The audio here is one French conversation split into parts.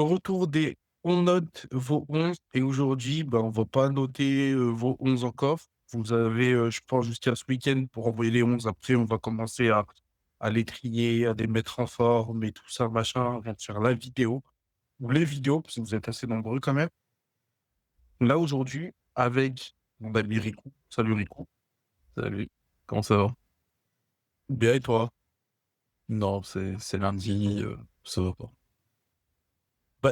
Au retour des on note vos 11 et aujourd'hui, on va pas noter, vos 11 encore. Vous avez, je pense jusqu'à ce week-end pour envoyer les 11. Après, on va commencer à les trier, à les mettre en forme et tout ça, machin. On va faire la vidéo ou les vidéos, parce que vous êtes assez nombreux quand même. Là, aujourd'hui, avec mon ami Rico. Salut Rico. Salut, comment ça va? Bien et toi? Non, c'est lundi, ça va pas.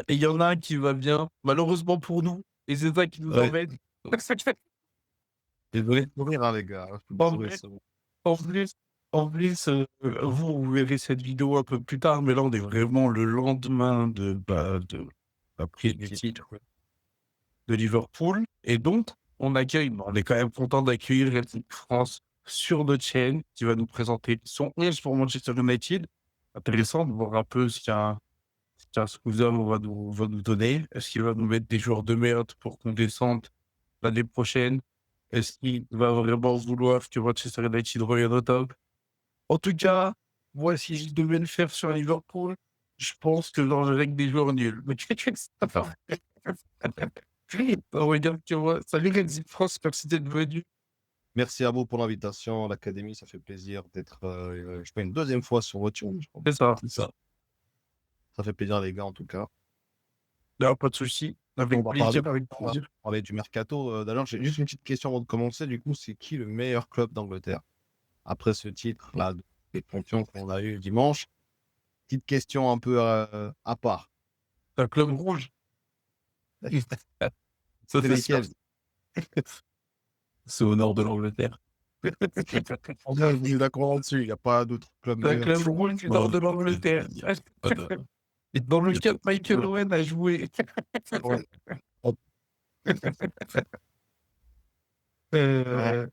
Et il y en a un qui va bien, malheureusement pour nous et c'est ça qui nous Ouais, embête. désolé de mourir, hein, les gars, je peux En mourir, vrai c'est bon. En plus vous verrez cette vidéo un peu plus tard, mais là, on est vraiment le lendemain de la prise Le du titre, titre de Liverpool et donc on est quand même content d'accueillir Red Bull France sur notre chaîne, qui va nous présenter son 11 pour Manchester United. Intéressant de voir un peu ce qu'un Scouser va nous donner. Est-ce qu'il va nous mettre des joueurs de merde pour qu'on descende l'année prochaine? Est-ce qu'il va vraiment vouloir que Manchester United revienne au top? En tout cas, moi, si je devais le faire sur Liverpool, je pense que j'enverrais que des joueurs nuls. Mais enfin, on va dire que moi salut Renzi France, merci d'être venu. Merci à vous pour l'invitation à l'académie. Ça fait plaisir d'être, je sais pas, une deuxième fois sur votre chaîne, je crois. C'est ça. c'est ça. Ça fait plaisir, les gars, en tout cas. Non, pas de souci. On Avec va plaisir, parler, avec on va plaisir. parler du mercato. D'ailleurs, j'ai juste une petite question avant de commencer. Du coup, c'est qui le meilleur club d'Angleterre? Après ce titre-là, des champions qu'on a eu dimanche. Petite question un peu à part. C'est un club rouge. Ça, C'est c'est sûr. lesquels? C'est au nord de l'Angleterre. On est d'accord là-dessus. Il n'y a pas d'autres clubs C'est un meilleurs. club rouge du nord Non, de l'Angleterre. il y a pas de Et dans il y a lequel pas Michael Owen a joué. Ouais. Oh, ouais. Euh,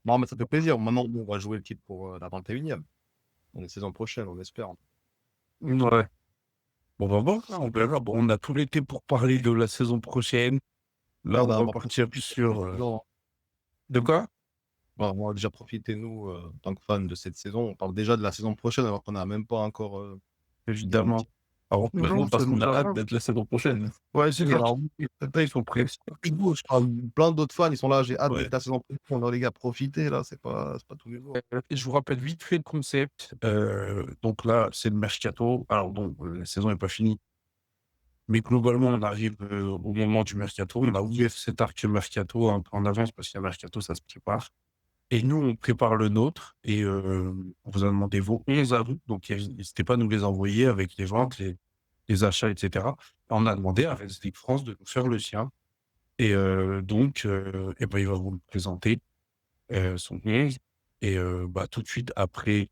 Non, mais ça fait plaisir. Maintenant, on va jouer le titre pour la 21e. On est saison prochaine, on espère. ouais. Bon, on verra. Bon, on a tout l'été pour parler de la saison prochaine. Là, On on va va avoir partir plus sur, non, de quoi? on va déjà profiter, nous, en tant que fans de cette saison. On parle déjà de la saison prochaine alors qu'on n'a même pas encore dit un Évidemment. petit Alors, bah non, non, ça parce qu'on nous a hâte arrange. d'être la saison prochaine. Ouais, c'est peu. ça. Alors, Ils sont prêts. Pigo, je parle plein d'autres fans, ils sont là, j'ai hâte Ouais. d'être la saison prochaine. Alors, les gars, profitez, là, c'est pas tous les jours. Je vous rappelle vite fait le concept. Donc là, c'est le mercato. Alors bon, la saison n'est pas finie, mais globalement, on arrive au moment du mercato. On a ouvert cet arc mercato un peu en avance parce qu'il y a mercato, ça se prépare. Et nous, on prépare le nôtre et on vous a demandé vos 11 à vous. Donc, n'hésitez pas à nous les envoyer avec les ventes, les achats, etc. On a demandé à Red League France de nous faire le sien. Et donc, il va vous le présenter, son 11. Et tout de suite après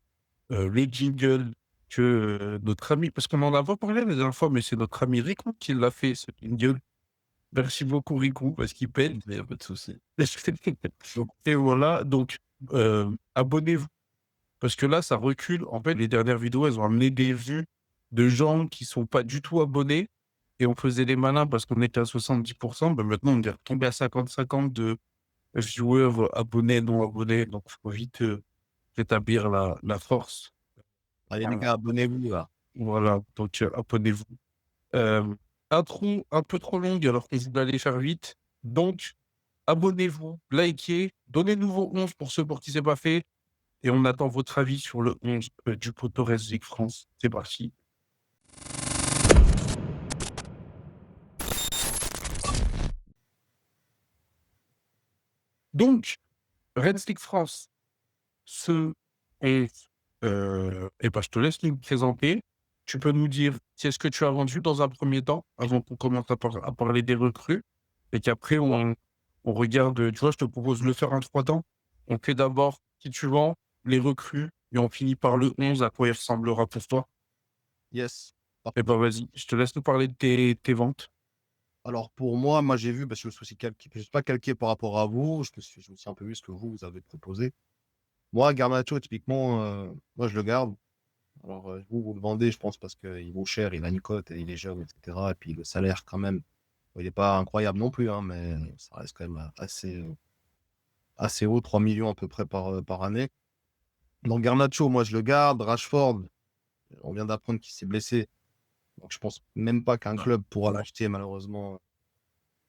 les jingles que notre ami, parce qu'on en a pas parlé la dernière fois, mais c'est notre ami Rico qui l'a fait, ce jingle. Merci beaucoup, Rico, parce qu'il paie. Il y a pas de souci. Et voilà, donc abonnez-vous. Parce que là, ça recule. En fait, les dernières vidéos, elles ont amené des vues de gens qui sont pas du tout abonnés et on faisait les malins parce qu'on était à 70%. Maintenant, on est retombé à 50-50 de viewers abonnés, non abonnés. Donc, il faut vite rétablir la force. Allez, les Voilà. gars, abonnez-vous, là. Voilà. Donc, abonnez-vous. Euh, Intro un peu trop longue, alors que vous allez faire vite. Donc, abonnez-vous, likez, donnez-nous vos 11 pour ceux pour qui c'est pas fait. Et on attend votre avis sur le 11 du Porto League France. C'est parti. Donc, Red League France, ce est, je te laisse nous le présenter. Tu peux nous dire qu'est-ce que tu as vendu dans un premier temps, avant qu'on commence à parler des recrues, et qu'après on regarde, tu vois, je te propose de le faire en trois temps. On fait d'abord qui tu vends, les recrues, et on finit par le 11, à quoi il ressemblera pour toi. Yes. Vas-y, je te laisse nous parler de tes ventes. Alors, pour moi, j'ai vu, parce que je me suis calqué, je suis pas calqué par rapport à vous, je me suis un peu vu ce que vous avez proposé. Moi, Garnacho, typiquement, moi, je le garde. Alors, vous le vendez, je pense, parce qu'il vaut cher, il a une cote, et il est jeune, etc. Et puis, le salaire, quand même, il n'est pas incroyable non plus, hein, mais ça reste quand même assez haut, 3 millions à peu près par année. Donc, Garnacho, moi, je le garde. Rashford, on vient d'apprendre qu'il s'est blessé. Donc, je pense même pas qu'un Ouais. club pourra l'acheter, malheureusement.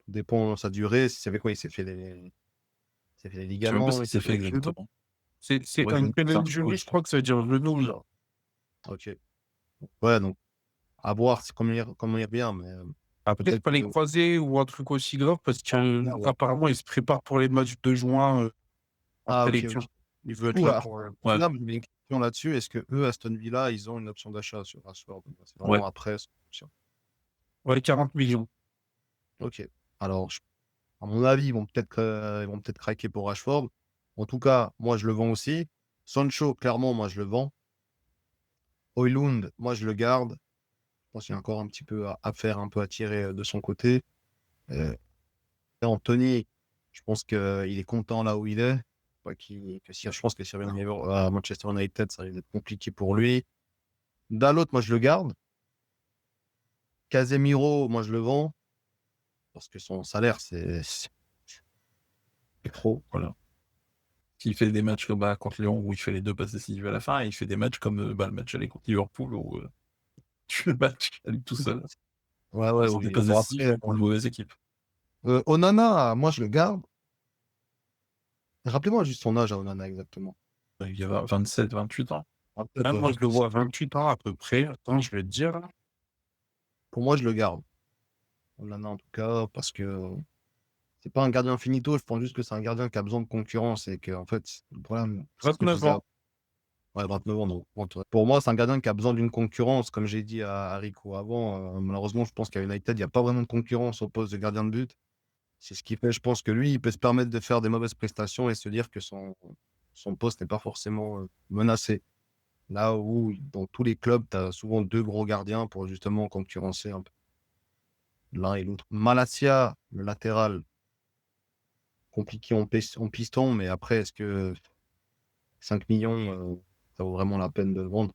Tout dépend de sa durée. Il s'est fait quoi? Il s'est fait les Je sais même pas ligaments, ce il qu'il s'est s'est fait fait les genoux. exactement. C'est Ouais, une c'est un péninsule, je crois que ça veut dire genou, là. OK. Ouais, donc à voir comment il revient, mais Après, c'est peut-être pas les que croisés ou un truc aussi grave parce ouais. qu'apparemment, il se prépare pour les matchs de juin en Ah OK, OK. sélection. Il veut Du être coup, là à pour. Ouais, là, j'ai une question là-dessus. Est-ce que eux, Aston Villa, ils ont une option d'achat sur Rashford? C'est ouais. vraiment après cette option. Ouais, 40 millions. OK. Alors, à mon avis, ils vont peut-être craquer pour Rashford. En tout cas, moi, je le vends aussi. Sancho, clairement, moi, je le vends. Højlund, moi, je le garde. Je pense qu'il y a encore un petit peu à faire, un peu à tirer de son côté. Et Anthony, je pense qu'il est content là où il est. Pas je pense que s'il revient à Manchester United, ça risque d'être compliqué pour lui. Dalot, moi, je le garde. Casemiro, moi, je le vends. Parce que son salaire, c'est trop. Voilà. Il fait des matchs comme contre Lyon où il fait les 2 passes décisives à la fin et il fait des matchs comme le match aller contre Liverpool où il fait le match à lui tout seul. Ouais, ouais, Ils ont des oui. passes Bon, décisives après, pour une mauvaise équipe. Onana, moi, je le garde. Rappelez-moi juste son âge à Onana, exactement. Il y a 27, 28 ans. Là, moi, je le vois à 28 ans à peu près. Attends, je vais te dire. Pour moi, je le garde. Onana, en tout cas, parce que c'est pas un gardien finito. Je pense juste que c'est un gardien qui a besoin de concurrence et que, en fait, le problème, c'est ce que je 29 disais. ans. Ouais, 29 ans, donc. Pour moi, c'est un gardien qui a besoin d'une concurrence. Comme j'ai dit à Rico avant, malheureusement, je pense qu'à United, il n'y a pas vraiment de concurrence au poste de gardien de but. C'est ce qui fait, je pense que lui, il peut se permettre de faire des mauvaises prestations et se dire que son poste n'est pas forcément menacé. Là où, dans tous les clubs, tu as souvent deux gros gardiens pour justement concurrencer un peu l'un et l'autre. Malacia, le latéral, compliqué en piston, mais après, est-ce que 5 millions, ça vaut vraiment la peine de le vendre?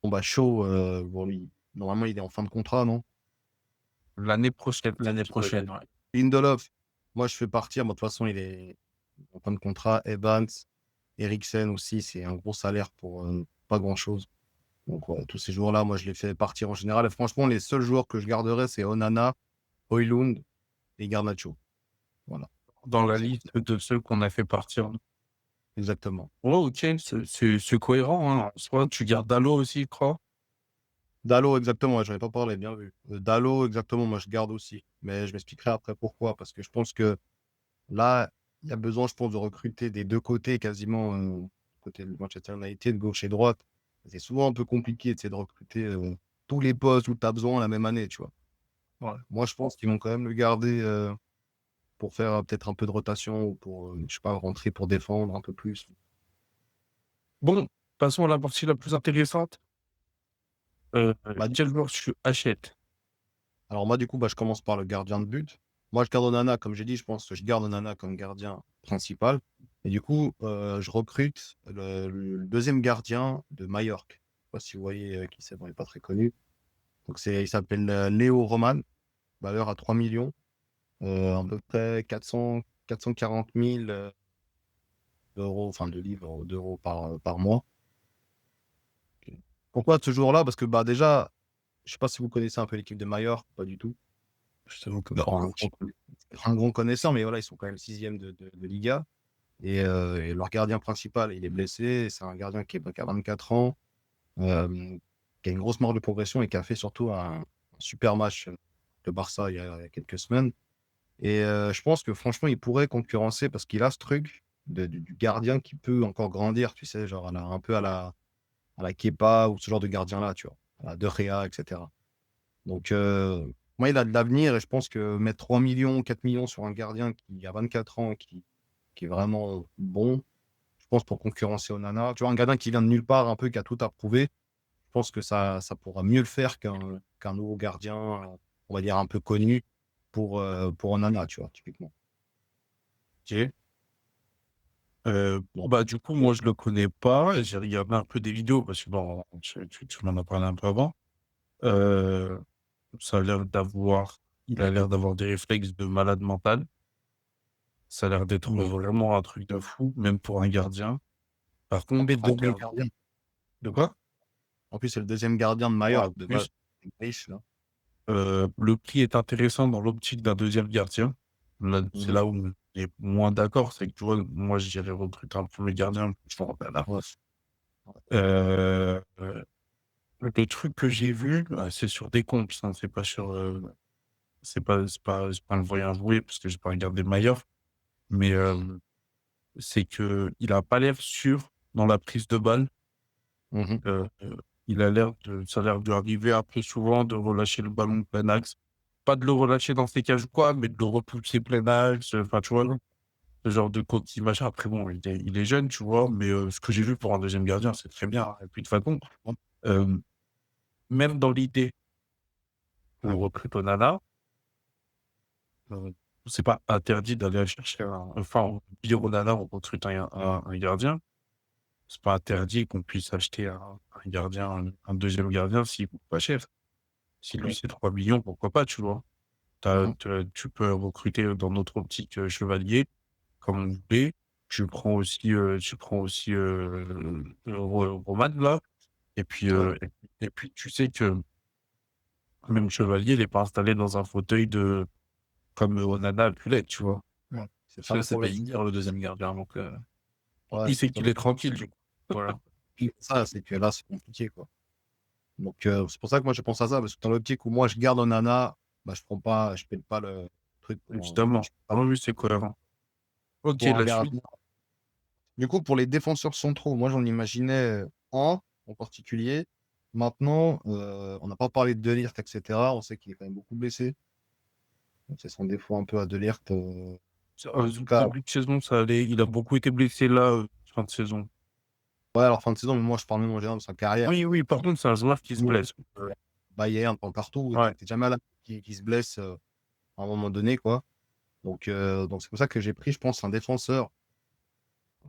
Bon, bah, Shaw, bon, lui, normalement, il est en fin de contrat, non? L'année prochaine. L'année prochaine, ouais. Lindelof, moi, je fais partir. Bon, de toute façon, il est en fin de contrat. Evans, Eriksen aussi, c'est un gros salaire pour pas grand-chose. Donc, ouais, tous ces joueurs-là, moi, je les fais partir en général. Et franchement, les seuls joueurs que je garderais, c'est Onana, Højlund et Garnacho. Voilà, Dans la liste de ceux qu'on a fait partir. exactement. Ouais, ok, c'est cohérent. Hein. Soit tu gardes Dalot aussi, je crois. Dalot, exactement, ouais, j'en ai pas parlé, bien vu. Dalot, exactement, moi, je garde aussi. Mais je m'expliquerai après pourquoi. Parce que je pense que là, il y a besoin, je pense, de recruter des deux côtés, quasiment, côté de Manchester United, gauche et droite. C'est souvent un peu compliqué de recruter tous les postes où tu as besoin la même année, tu vois. Ouais. Moi, je pense qu'ils vont quand même le garder pour faire peut-être un peu de rotation ou pour, je sais pas, rentrer pour défendre un peu plus. Bon, passons à la partie la plus intéressante. Bah, Quel joueur tu achètes? alors moi, du coup, bah, je commence par le gardien de but. Moi, je garde Onana, comme j'ai dit, je pense que je garde Onana comme gardien principal. Et du coup, je recrute le deuxième gardien de Majorque. Je sais pas si vous voyez qui c'est, bon, il n'est pas très connu. Donc, il s'appelle Léo Roman, valeur à 3 millions, à peu près 440 000 euros, enfin de livres, d'euros par mois. Pourquoi ce joueur-là? Parce que bah, déjà, je sais pas si vous connaissez un peu l'équipe de Majorque, pas du tout. Je t'avoue que Un grand connaisseur, mais voilà, ils sont quand même sixième de Liga. Et leur gardien principal, il est blessé. C'est un gardien qui a 24 ans, qui a une grosse marge de progression et qui a fait surtout un super match de Barça il y a quelques semaines. Et je pense que franchement, il pourrait concurrencer parce qu'il a ce truc du gardien qui peut encore grandir, tu sais, genre un peu à la Kepa ou ce genre de gardien-là, tu vois, à la De Gea, etc. Donc, moi, il a de l'avenir et je pense que mettre 3 millions, 4 millions sur un gardien qui a 24 ans, qui est vraiment bon, je pense pour concurrencer Onana. Tu vois, un gardien qui vient de nulle part, un peu, qui a tout à prouver, je pense que ça pourra mieux le faire qu'un nouveau gardien, on va dire, un peu connu pour Onana, tu vois, typiquement. Ok. Bon, bah, du coup, moi, je le connais pas. J'ai regardé un peu des vidéos parce que, bon, tu m'en as parlé un peu avant. Euh, il a l'air d'avoir des réflexes de malade mental. Ça a l'air d'être vraiment un truc de fou, même pour un gardien. Par contre, Deuxième gardien. de quoi? En plus, c'est le deuxième gardien de Ouais, Majorque, de plus, base. riche, là. Le prix est intéressant dans l'optique d'un deuxième gardien. Là, c'est là où on est moins d'accord, c'est que tu vois, moi, je dirais recruter un premier gardien, je m'en rappelle là. Ouais. Les trucs que j'ai vus, c'est sur des comptes, hein, c'est pas sur, c'est pas le voyant jouer parce que j'ai pas regardé Maillard, mais c'est que il a pas l'air sûr dans la prise de balle. Mhm. Il a l'air de ça a l'air de lui arriver après souvent de relâcher le ballon plein axe. Pas de le relâcher dans ses cages ou quoi, mais de le repousser plein axe, enfin, tu vois? Ce genre de coquille machin. Après bon, il est jeune, tu vois? Mais ce que j'ai vu pour un deuxième gardien, c'est très bien. Et puis de toute façon, hem, même dans l'idée où on recrute Onana, heu, c'est pas interdit d'aller chercher on dire Onana, on recrute un gardien. C'est pas interdit qu'on puisse acheter un gardien, un 2e gardien s'il coûte pas cher. Si lui, c'est 3 millions, pourquoi pas, tu vois? Mhm. Tu peux recruter dans notre optique, Chevalier, comme on voulait. Roman là et puis, Ouais. et puis tu sais que même Chevalier, il est pas installé dans un fauteuil de comme, Onana a pu l'être, tu vois? Ouais. C'est Parce ça que le c'est problème. Bellingham, le deuxième gardien, donc Ouais, Il sait c'est qu'il est tranquille, du coup. Voilà. ça, c'est que là, c'est compliqué, quoi. Donc, c'est pour ça que moi, je pense à ça, parce que dans l'optique où moi, je garde Onana, bah, je paye pas le truc Évidemment. je paye Ah pas oui, c'est cohérent. OK, pour un la suite. gardien. Du coup, pour les défenseurs centraux, moi, j'en imaginais un en particulier. Maintenant, on n'a pas parlé de Ligt, etc. On sait qu'il est quand même beaucoup blessé. Donc, c'est son défaut un peu à Ligt. En tout cas, Début de saison, ça allait. Il a beaucoup été blessé là, fin de saison. ouais, alors fin de saison, mais moi, je parle même en général de sa carrière. Oui, oui, par contre, c'est un joueur qui se blesse. Bayern, partout, Ouais. t'es jamais là qui se blesse à un moment donné, quoi. Donc c'est pour ça que j'ai pris, je pense, un défenseur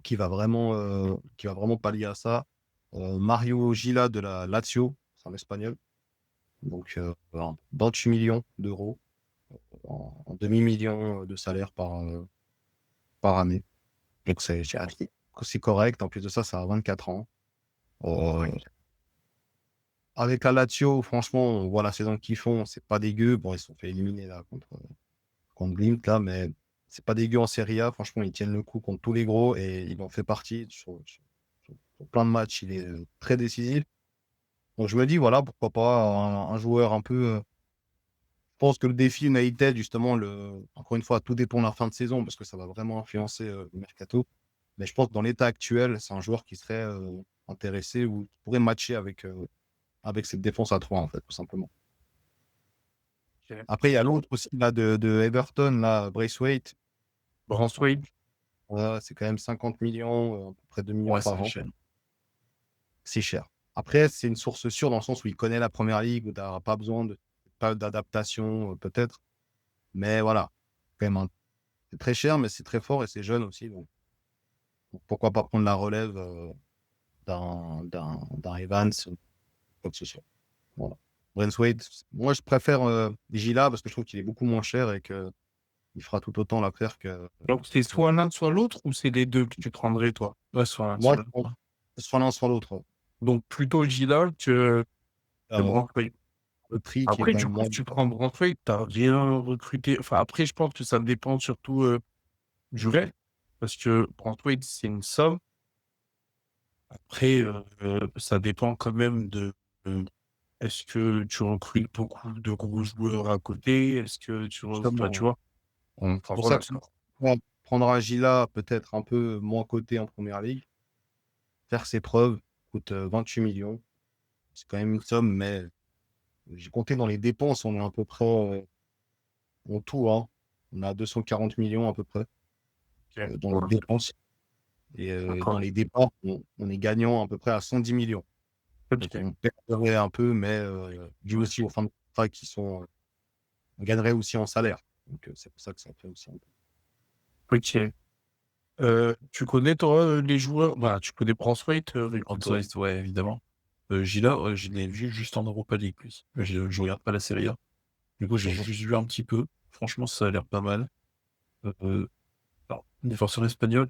qui va vraiment pallier à ça. Mario Gila de la Lazio, c'est un Espagnol. Donc 28 millions d'euros en demi-million de salaire par année. Donc c'est correct. En plus de ça, ça a 24 ans. Euh, Avec la Lazio, franchement, on voit la saison qu'ils font, c'est pas dégueu. Bon, ils se sont fait éliminer là contre Glimt, là, mais c'est pas dégueu en Serie A. Franchement, ils tiennent le coup contre tous les gros et ils en fait partie. Sur plein de matchs, il est très décisif. Donc je me dis, voilà, pourquoi pas un joueur un peu. Je pense que le défi United, justement, encore une fois, tout dépend de la fin de saison parce que ça va vraiment influencer le mercato. Mais je pense que dans l'état actuel, c'est un joueur qui serait intéressé ou qui pourrait matcher avec cette défense à 3, en fait, tout simplement. OK. Après, il y a l'autre aussi là, de Everton, là, Braithwaite. Braithwaite, C'est quand même 50 millions, à peu près 2 millions ouais, par c'est an. cher. C'est cher. Après, c'est une source sûre dans le sens où il connaît la première ligue, où tu n'auras pas besoin de pas d'adaptation, peut-être. Mais voilà, quand même, c'est très cher, mais c'est très fort et c'est jeune aussi. Donc pourquoi pas prendre la relève d'un Evans ou quoi que ce soit. Voilà. Braithwaite, moi, je préfère Gila parce que je trouve qu'il est beaucoup moins cher et qu'il fera tout autant l'affaire que. donc c'est soit l'un, soit l'autre ou c'est les 2 que tu prendrais, toi? Ouais, sur un Moi, seul. je pense soit l'un, soit l'autre. Donc plutôt Gila que Euh, Braithwaite. le prix qui est Après, quand du même coup, moins. si tu prends Braithwaite, tu rien recruté. Enfin, après, je pense que ça dépend surtout, du reste parce que Braithwaite, c'est une somme. Après, ça dépend quand même est-ce que tu recrutes beaucoup de gros joueurs à côté? Est-ce que enfin, tu Justement, vois? Enfin, pour ça voilà, que quoi. on prendra Gila peut-être un peu moins coté en première ligue, faire ses preuves, coûte 28 millions. C'est quand même une somme, mais j'ai compté dans les dépenses, on est à peu près en tout, hein. On a 240 millions à peu près OK. dans les Ouais. dépenses. Et dans D'accord. les départs, on est gagnant à peu près à 110 millions. Donc OK. on perdrait un peu, mais dû aussi aux fins de contrat qui sont. On gagnerait aussi en salaire. Donc c'est pour ça que ça fait aussi un peu. OK. Tu connais toi, les joueurs? Bah, tu connais Braithwaite, écoute ça. Antoine, ouais, évidemment. Gila, je l'ai vu juste en Europa League plus. Je regarde pas la Serie A. Du coup, j'ai juste vu un petit peu. Franchement, ça a l'air pas mal. Alors, défenseur espagnol,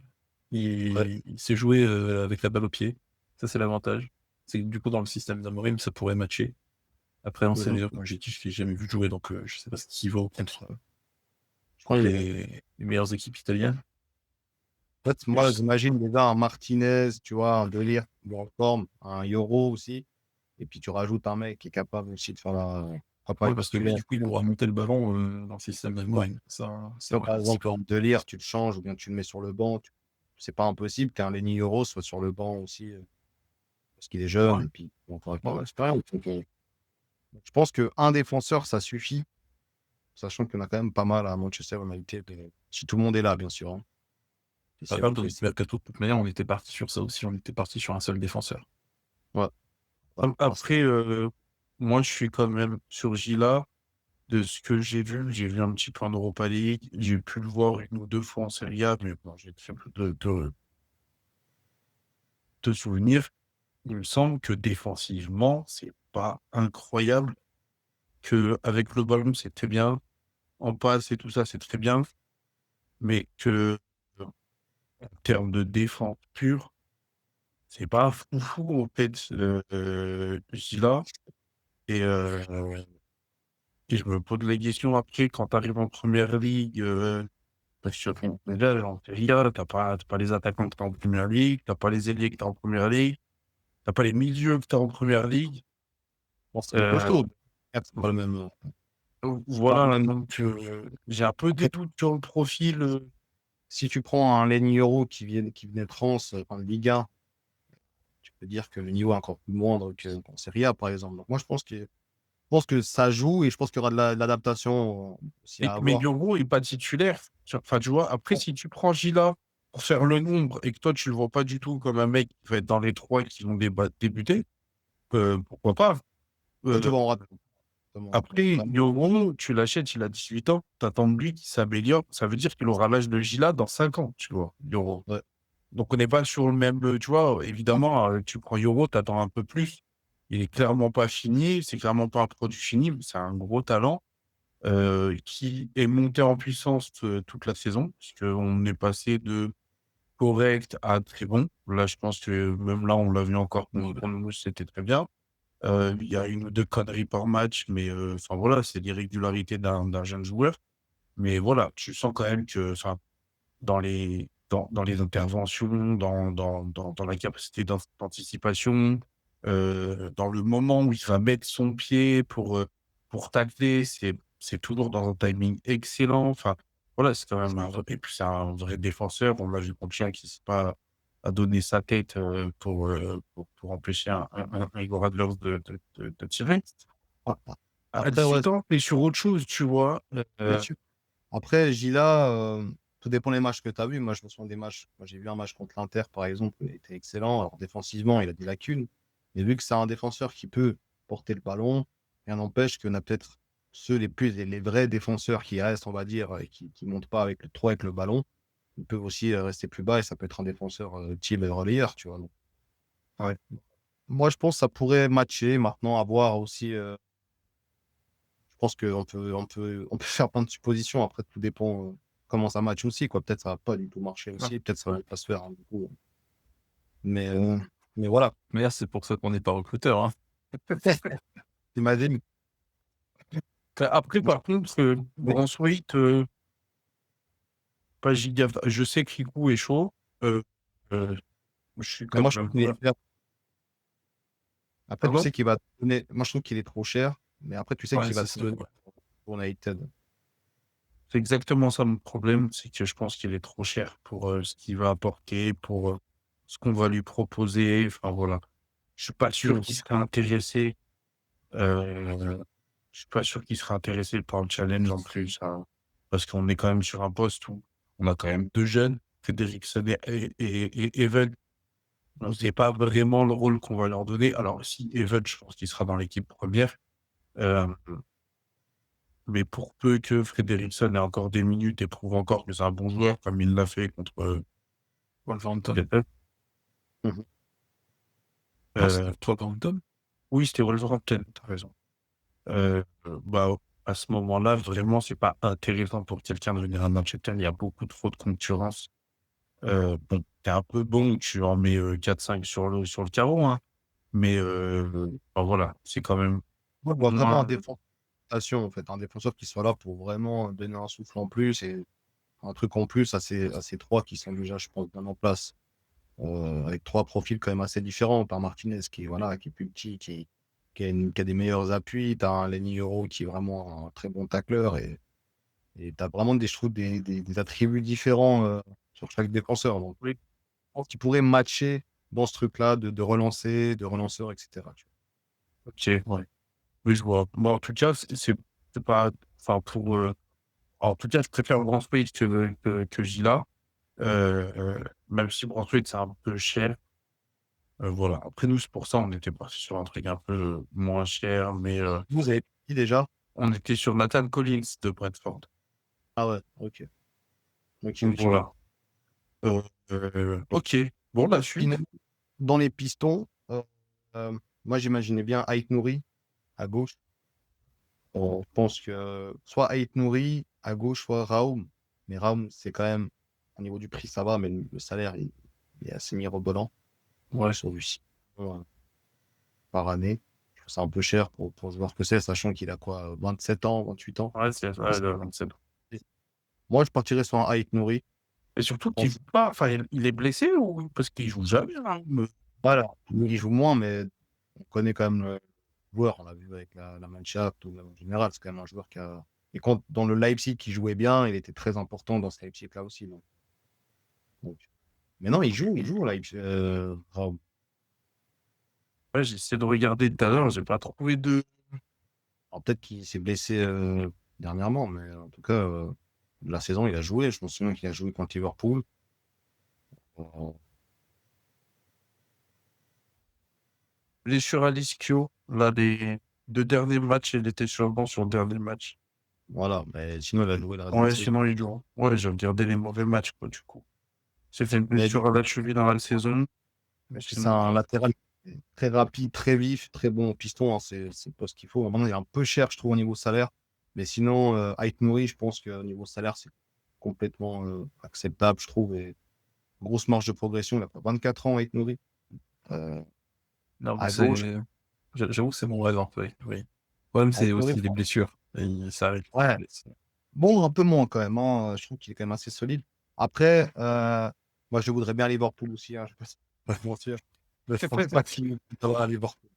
Ouais. il sait jouer avec la balle au pied. Ça, c'est l'avantage. C'est que du coup, dans le système d'Amorim, ça pourrait matcher. Après, en Serie A, comme j'ai dit, je l'ai jamais vu jouer, donc je sais pas ce qu'il vaut contre Je crois que les meilleures équipes italiennes. en fait, moi, j'imagine déjà un Martinez, tu vois, un Delire en forme, un Euro aussi. Et puis tu rajoutes un mec qui est capable aussi de faire la Oui, campagne parce que lui, titulaire. du coup, il pourra monter le ballon dans le système de Mourinho. Ça, c'est Toi, vrai. par exemple, en Delire, tu le changes ou bien tu le mets sur le banc. C'est pas impossible qu'un Lenny Euro soit sur le banc aussi, parce qu'il est jeune Ouais. et puis il a encore avec l'expérience. Donc, je pense qu'un défenseur, ça suffit, sachant qu'il y en a quand même pas mal à Manchester United. Si tout le monde est là, bien sûr. Hein. Et Par s'il y a contre, des dans le blessés. mercato, de toute manière, on était parti sur ça aussi. On était parti sur un seul défenseur. Ouais. Après, moi, je suis quand même sur Gila. De ce que j'ai vu un petit peu en Europa League. J'ai pu le voir une ou deux fois en Serie A, mais bon, j'ai très peu de souvenirs. Il me semble que défensivement, c'est pas incroyable, que avec le ballon, c'est très bien. En passe et tout ça, c'est très bien. Mais que, en termes de défense pure, c'est pas fou, en fait, Gila. Et, et je me pose la question après, quand tu arrives en première ligue, parce que bon, déjà, en Serie A, t'as pas les attaquants que t'as en première ligue, t'as pas les ailiers que t'as en première ligue, t'as pas les milieux que t'as en première ligue. Bon, c'est Euh, costaud. C'est pas le même. C'est pas le voilà, même. donc j'ai un peu des Après, doutes sur le profil. si tu prends un Lenny Euro qui venait de France, en Ligue 1, tu peux dire que le niveau est encore plus moindre qu'en Serie A, par exemple. Donc, moi, je pense que ça joue et je pense qu'il y aura de l'adaptation aussi à Mais avoir. Yoro est pas titulaire. Enfin, tu vois, après, si tu prends Gila pour faire le nombre et que toi, tu le vois pas du tout comme un mec qui va être dans les trois qui vont débuter, pourquoi pas? Peut-être qu'ils Euh, vont rater. Justement. Après, Ouais. Yoro, tu l'achètes, il a 18 ans, t'attends de lui qu'il s'améliore. Ça veut dire qu'il aura l'âge de Gila dans 5 ans, tu vois, Yoro. Ouais. Donc, on n'est pas sur le même, tu vois, évidemment, tu prends Yoro, t'attends un peu plus. Il est clairement pas fini, c'est clairement pas un produit fini, mais c'est un gros talent qui est monté en puissance toute la saison, puisqu'on est passé de correct à très bon. Là, je pense que même là, on l'a vu encore contre nous, c'était très bien. Il y a une ou deux conneries par match, mais enfin voilà, c'est l'irrégularité d'un jeune joueur. Mais voilà, tu sens quand même que enfin, dans les interventions, dans la capacité d'anticipation, dans le moment où il va mettre son pied pour tacler, c'est toujours dans un timing excellent. Enfin, voilà, c'est quand même un vrai, et puis c'est un vrai défenseur. On l'a vu contre Chien qui ne s'est pas à donner sa tête pour empêcher un Igor Adlers de tirer. Ah, ah. À Après, ouais, 18 ans, tu sur autre chose, tu vois. bien sûr. Après, Gila, tout dépend des matchs que tu as vus. Moi, je me souviens des matchs. Moi, j'ai vu un match contre l'Inter, par exemple, il était excellent. Alors, défensivement, il a des lacunes. Mais vu que c'est un défenseur qui peut porter le ballon, rien n'empêche qu'on a peut-être ceux les vrais défenseurs qui restent, on va dire, et qui ne montent pas trop avec le ballon. Ils peuvent aussi rester plus bas et ça peut être un défenseur type relayeur, tu vois. Donc, ouais. Moi, je pense que ça pourrait matcher. Maintenant, à voir aussi. Je pense qu'on peut faire plein de suppositions. Après, tout dépend comment ça match aussi, quoi. Peut-être ça va pas du tout marcher Ouais. aussi. Peut-être ça va pas se faire, hein, du coup. Mais, euh, mais voilà. Mais là, c'est pour ça qu'on n'est pas recruteur. Hein. T'imagines. Après, par contre, Mais Braithwaite, pas giga. Je sais que Riku est chaud. Euh, je suis mais quand moi, je même. trouve qu'il est cher. Après, tu Pardon? sais qu'il va te donner. Moi, je trouve qu'il est trop cher. Mais après, tu sais Ouais, qu'il va c'est te ça. donner Ouais. pour United. C'est exactement ça mon problème, c'est que je pense qu'il est trop cher pour ce qu'il va apporter, pour ce qu'on va lui proposer. Enfin voilà. Je suis pas sûr qu'il serait intéressé. Je suis pas sûr qu'il serait intéressé par le challenge en plus, hein, parce qu'on est quand même sur un poste où on a quand même deux jeunes, Frederiksen et Even. On ne sait pas vraiment le rôle qu'on va leur donner. Alors, si Even, je pense qu'il sera dans l'équipe première. Euh, mais pour peu que Frederiksen ait encore des minutes et prouve encore que c'est un bon joueur, comme il l'a fait contre Wolverhampton. United, Mhm. Non, euh, c'était Wolverhampton. oui, c'était Wolverhampton, t'as raison. Bah, à ce moment-là, vraiment, c'est pas intéressant pour quelqu'un de venir à Manchester. Il y a beaucoup trop de concurrence. Bon, t'es un peu bon, tu en mets 4-5 sur le carreau, hein. Mais enfin, voilà, c'est quand même Moi, je vois vraiment un Moi, défenseur, en fait, un défenseur qui soit là pour vraiment donner un souffle en plus et un truc en plus à ces trois qui sont déjà, je pense, bien en place. Avec trois profils quand même assez différents. Par Martinez qui, voilà, qui est plus petit, qui a des meilleurs appuis. Tu as un Lenny Euro qui est vraiment un très bon tacleur et tu as vraiment je trouve, des attributs différents sur chaque défenseur. Donc, oui, je pense qu'ils pourraient matcher dans ce truc-là de relancer, de relanceurs, etc. Tu ok, ouais. Oui, je vois. Bon, en tout cas, c'est pas, enfin, en tout cas, je préfère Braithwaite que Gila. Même si Braithwaite, c'est un peu cher. Voilà. Après, nous, c'est pour ça, on était parti sur un truc un peu moins cher, mais Vous avez qui déjà? on était sur Nathan Collins de Brentford. Ah ouais, ok. Ok, Donc, ok. voilà. Ok. Bon, la suite. Sinon, dans les pistons, moi j'imaginais bien Ait Nouri à gauche. Je pense que soit Ait Nouri à gauche, soit Raoum. Mais Raoum, c'est quand même, au niveau du prix, ça va, mais le salaire, il est assez mirobolant. Ouais. Sur du 6 millions, par année. Je trouve ça un peu cher pour joueur que c'est, sachant qu'il a quoi, 27 ans, 28 ans. Ouais, c'est ouais, le 27. Moi, je partirais sur un Ait Nouri. Et surtout Je qu'il pense. joue pas. Enfin, il est blessé ou parce qu'il joue jamais, hein, Voilà, il joue moins, mais on connaît quand même le joueur. On l'a vu avec la Mannschaft ou en général. C'est quand même un joueur qui a. Et quand dans le Leipzig qui jouait bien, il était très important dans ce Leipzig-là aussi. Donc. Mais non, il joue au Leipzig, Raoult. Ouais, j'ai essayé de regarder tout à l'heure, j'ai pas trouvé de. Alors peut-être qu'il s'est blessé dernièrement, mais en tout cas, la saison, il a joué. Je me souviens qu'il a joué contre Liverpool. Euh, Blessure à l'ischio. Là, les 2 derniers matchs, il était sur le banc sur le dernier match. voilà, mais sinon, il a joué le reste de la Ouais, saison. sinon, il joue. Ouais, j'ai regardé les mauvais matchs, quoi, du coup. C'est fait une Mais blessure à la cheville dans la saison. Mais c'est sinon, un latéral très rapide, très vif, très bon au piston, hein, c'est pas ce qu'il faut. Maintenant, il est un peu cher, je trouve, au niveau salaire. Mais sinon, Ait Nouri, je pense qu'au niveau salaire, c'est complètement acceptable, je trouve. Et grosse marge de progression. Il a pas 24 ans, Ait Nouri. Euh, Non, mais à gauche, j'avoue que c'est mon rêve un peu. Oui. Le problème, Ait c'est Nouri, aussi les blessures. Et ça arrive. ouais. Bon, un peu moins quand même, hein. Je trouve qu'il est quand même assez solide. Après, moi, je voudrais bien Liverpool aussi, hein. Je ne vais pas mentir. Mais je pense pas qu'il viendra à Liverpool.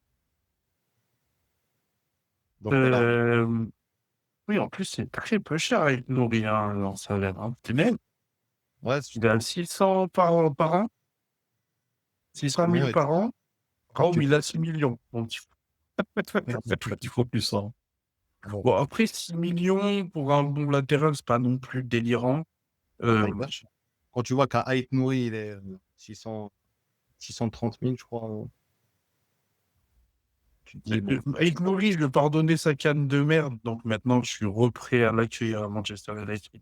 Donc voilà. euh, oui, en plus, c'est très peu cher avec Nourri, hein, en salaire. Hein. Tu même, Ouais, il est à 600 par an, 600 000 ouais, par an. Raoult, tu il a 6 millions. Donc, Il faut plus ça. bon, bon, après, 6 millions pour un bon latéral, c'est pas non plus délirant. ah, Euh, hyper cher. Quand tu vois qu'un Ait Nouri, il est 600, 630 000, je crois. Tu te dis, bon, avec Nourri, je lui ai pardonné sa canne de merde, donc maintenant, je suis reprêt à l'accueillir à Manchester United.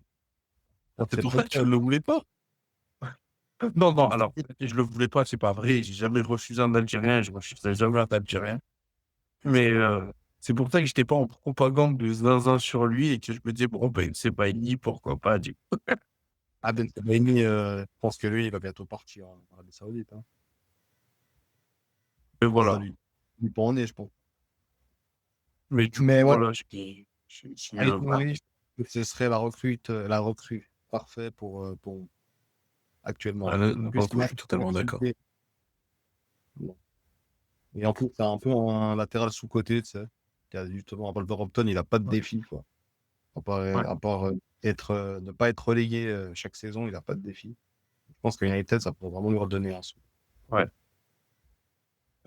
C'est c'est pour très ça que tu ne le voulais pas. Non, non, alors, je le voulais pas, c'est pas vrai. J'ai jamais refusé un Algérien, je refuserai jamais un Algérien. Mais c'est pour ça que j'étais pas en propagande de zinzin sur lui et que je me disais, bon, ben, c'est pas ennemi, pourquoi pas, du coup. Ah, Ben Sebaini, je pense que lui, il va bientôt partir en Arabie Saoudite. Hein. Mais Ça voilà. lui pas en est, je pense. Mais du Mais coup, ouais, voilà, Ait Nouri, ce serait la recrue parfaite pour Ah, actuellement. pour le Plus coup, je suis totalement d'accord. bon. Et en plus, c'est un peu un latéral sous-côté, tu sais. Qui a justement, à Wolverhampton, il n'a pas de défi, quoi. ouais. À part ne pas être relégué chaque saison, il n'a pas de défi. Je pense que United, ça pourrait vraiment lui redonner un sou. Ouais.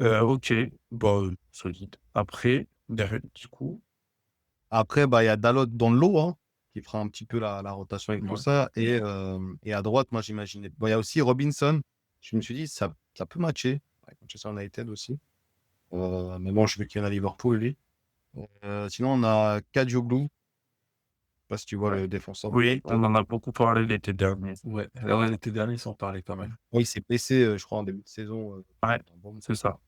Ok, bon, solide. Après, derrière, du coup, Après, bah, il y a Dalot dans le lot, hein, qui fera un petit peu la rotation avec tout ouais. ça. Et à droite, moi, j'imaginais. Bon, il y a aussi Robinson. Je me suis dit, ça peut matcher avec Manchester United aussi. Mais bon, je veux qu'il y en a à Liverpool, lui. Sinon, on a Kadioglu. Je sais pas si tu vois Ouais. le défenseur de Oui, on Brighton. en a beaucoup parlé l'été dernier. Ouais, alors l'été dernier, sans parler quand même. Oui, il s'est blessé, je crois, en début de saison. Ouais, Dans bon- c'est ça.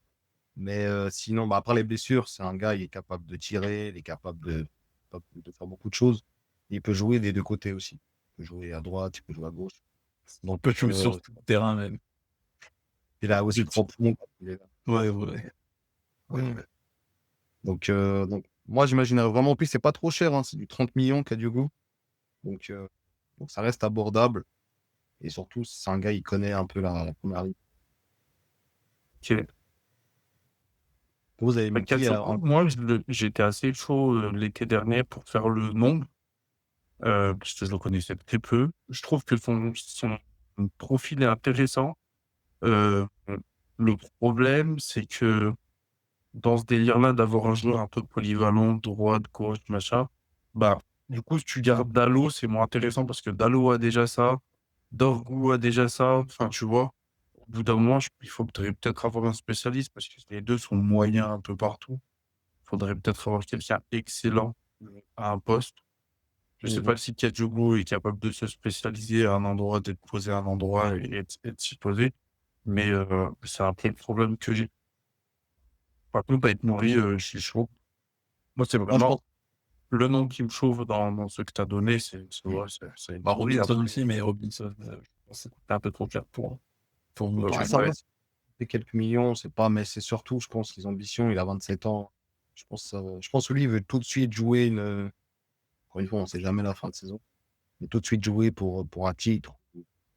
Mais sinon, bah, après les blessures, c'est un gars, il est capable de tirer, il est capable de faire beaucoup de choses. Il peut jouer des deux côtés aussi. Il peut jouer à droite, il peut jouer à gauche. On Donc, peut jouer sur tout le terrain même. il a aussi Je- trois points. Il est là. Ouais, ouais. Ouais. Donc moi, j'imaginerais vraiment, en plus, c'est pas trop cher, hein, c'est du 30 millions, Kadioglu. Donc, donc ça reste abordable. Et surtout, c'est un gars, il connaît un peu la première ligue. Ok. Vous avez mis qui Kadioglu, moi, j'étais assez chaud l'été dernier pour faire le nombre, parce que je le connaissais très peu. Je trouve que son profil est intéressant. Euh, le problème, c'est que dans ce délire-là, d'avoir un joueur un peu polyvalent, droite, gauche, machin, bah, du coup, si tu gardes Dalot, c'est moins intéressant parce que Dalot a déjà ça, Dorgu a déjà ça, enfin, tu vois. Au bout d'un moment, il faudrait peut-être avoir un spécialiste parce que les deux sont moyens un peu partout. Il faudrait peut-être avoir quelqu'un excellent à un poste. Je sais Mhm. pas si Kadioglu est capable de se spécialiser à un endroit, d'être posé à un endroit et de s'y poser, mais c'est un peu le problème que j'ai. Par contre, avec Nourri, je suis chaud. Moi, c'est Moi, je pense. vraiment le nom qui me chauffe dans ce que tu as donné, ouais, c'est Bah, Nourri. Robinson Après, aussi, mais Robinson, je pense que c'est un peu trop cher pour nous. Ouais, ça va, c'est quelques millions, c'est pas, mais c'est surtout, je pense, les ambitions. Il a 27 ans. Je pense que lui, il veut tout de suite jouer encore une fois, on sait jamais la fin de saison. Mais tout de suite jouer pour un titre.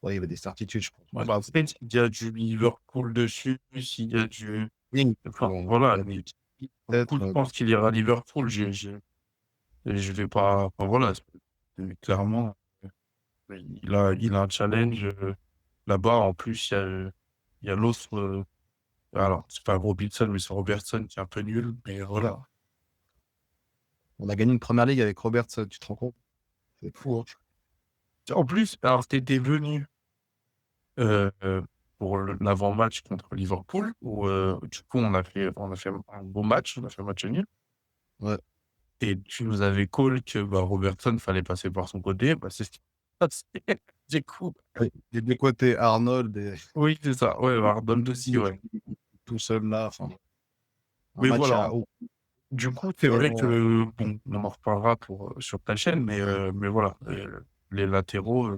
Ouais, il veut des certitudes, je pense. Ouais. bah, après, s'il y a du Liverpool dessus, s'il y a du. Oui, Enfin, bon, voilà. Du coup, peut-être. je pense qu'il ira à Liverpool. Je vais pas. Enfin, voilà. Clairement, il a un challenge là-bas. En plus, il y a l'autre. Alors, c'est pas Robinson, mais c'est Robertson qui est un peu nul. Mais voilà. On a gagné une première ligue avec Robertson, tu te rends compte? C'est fou, hein. En plus, alors, t'étais venu euh, pour l'avant-match contre Liverpool, où du coup, on a fait un beau match, on a fait un match nul. Ouais. Et tu nous avais call que bah, Robertson, fallait passer par son côté. Bah, c'est ce qui s'est passé. Du coup, Oui. Des deux côtés, Arnold et oui, c'est ça. Ouais, Arnold aussi, ouais. tout seul là. Enfin, un Mais match voilà. à haut. Du coup, c'est vrai que, bon, on en reparlera sur ta chaîne, mais voilà, les latéraux,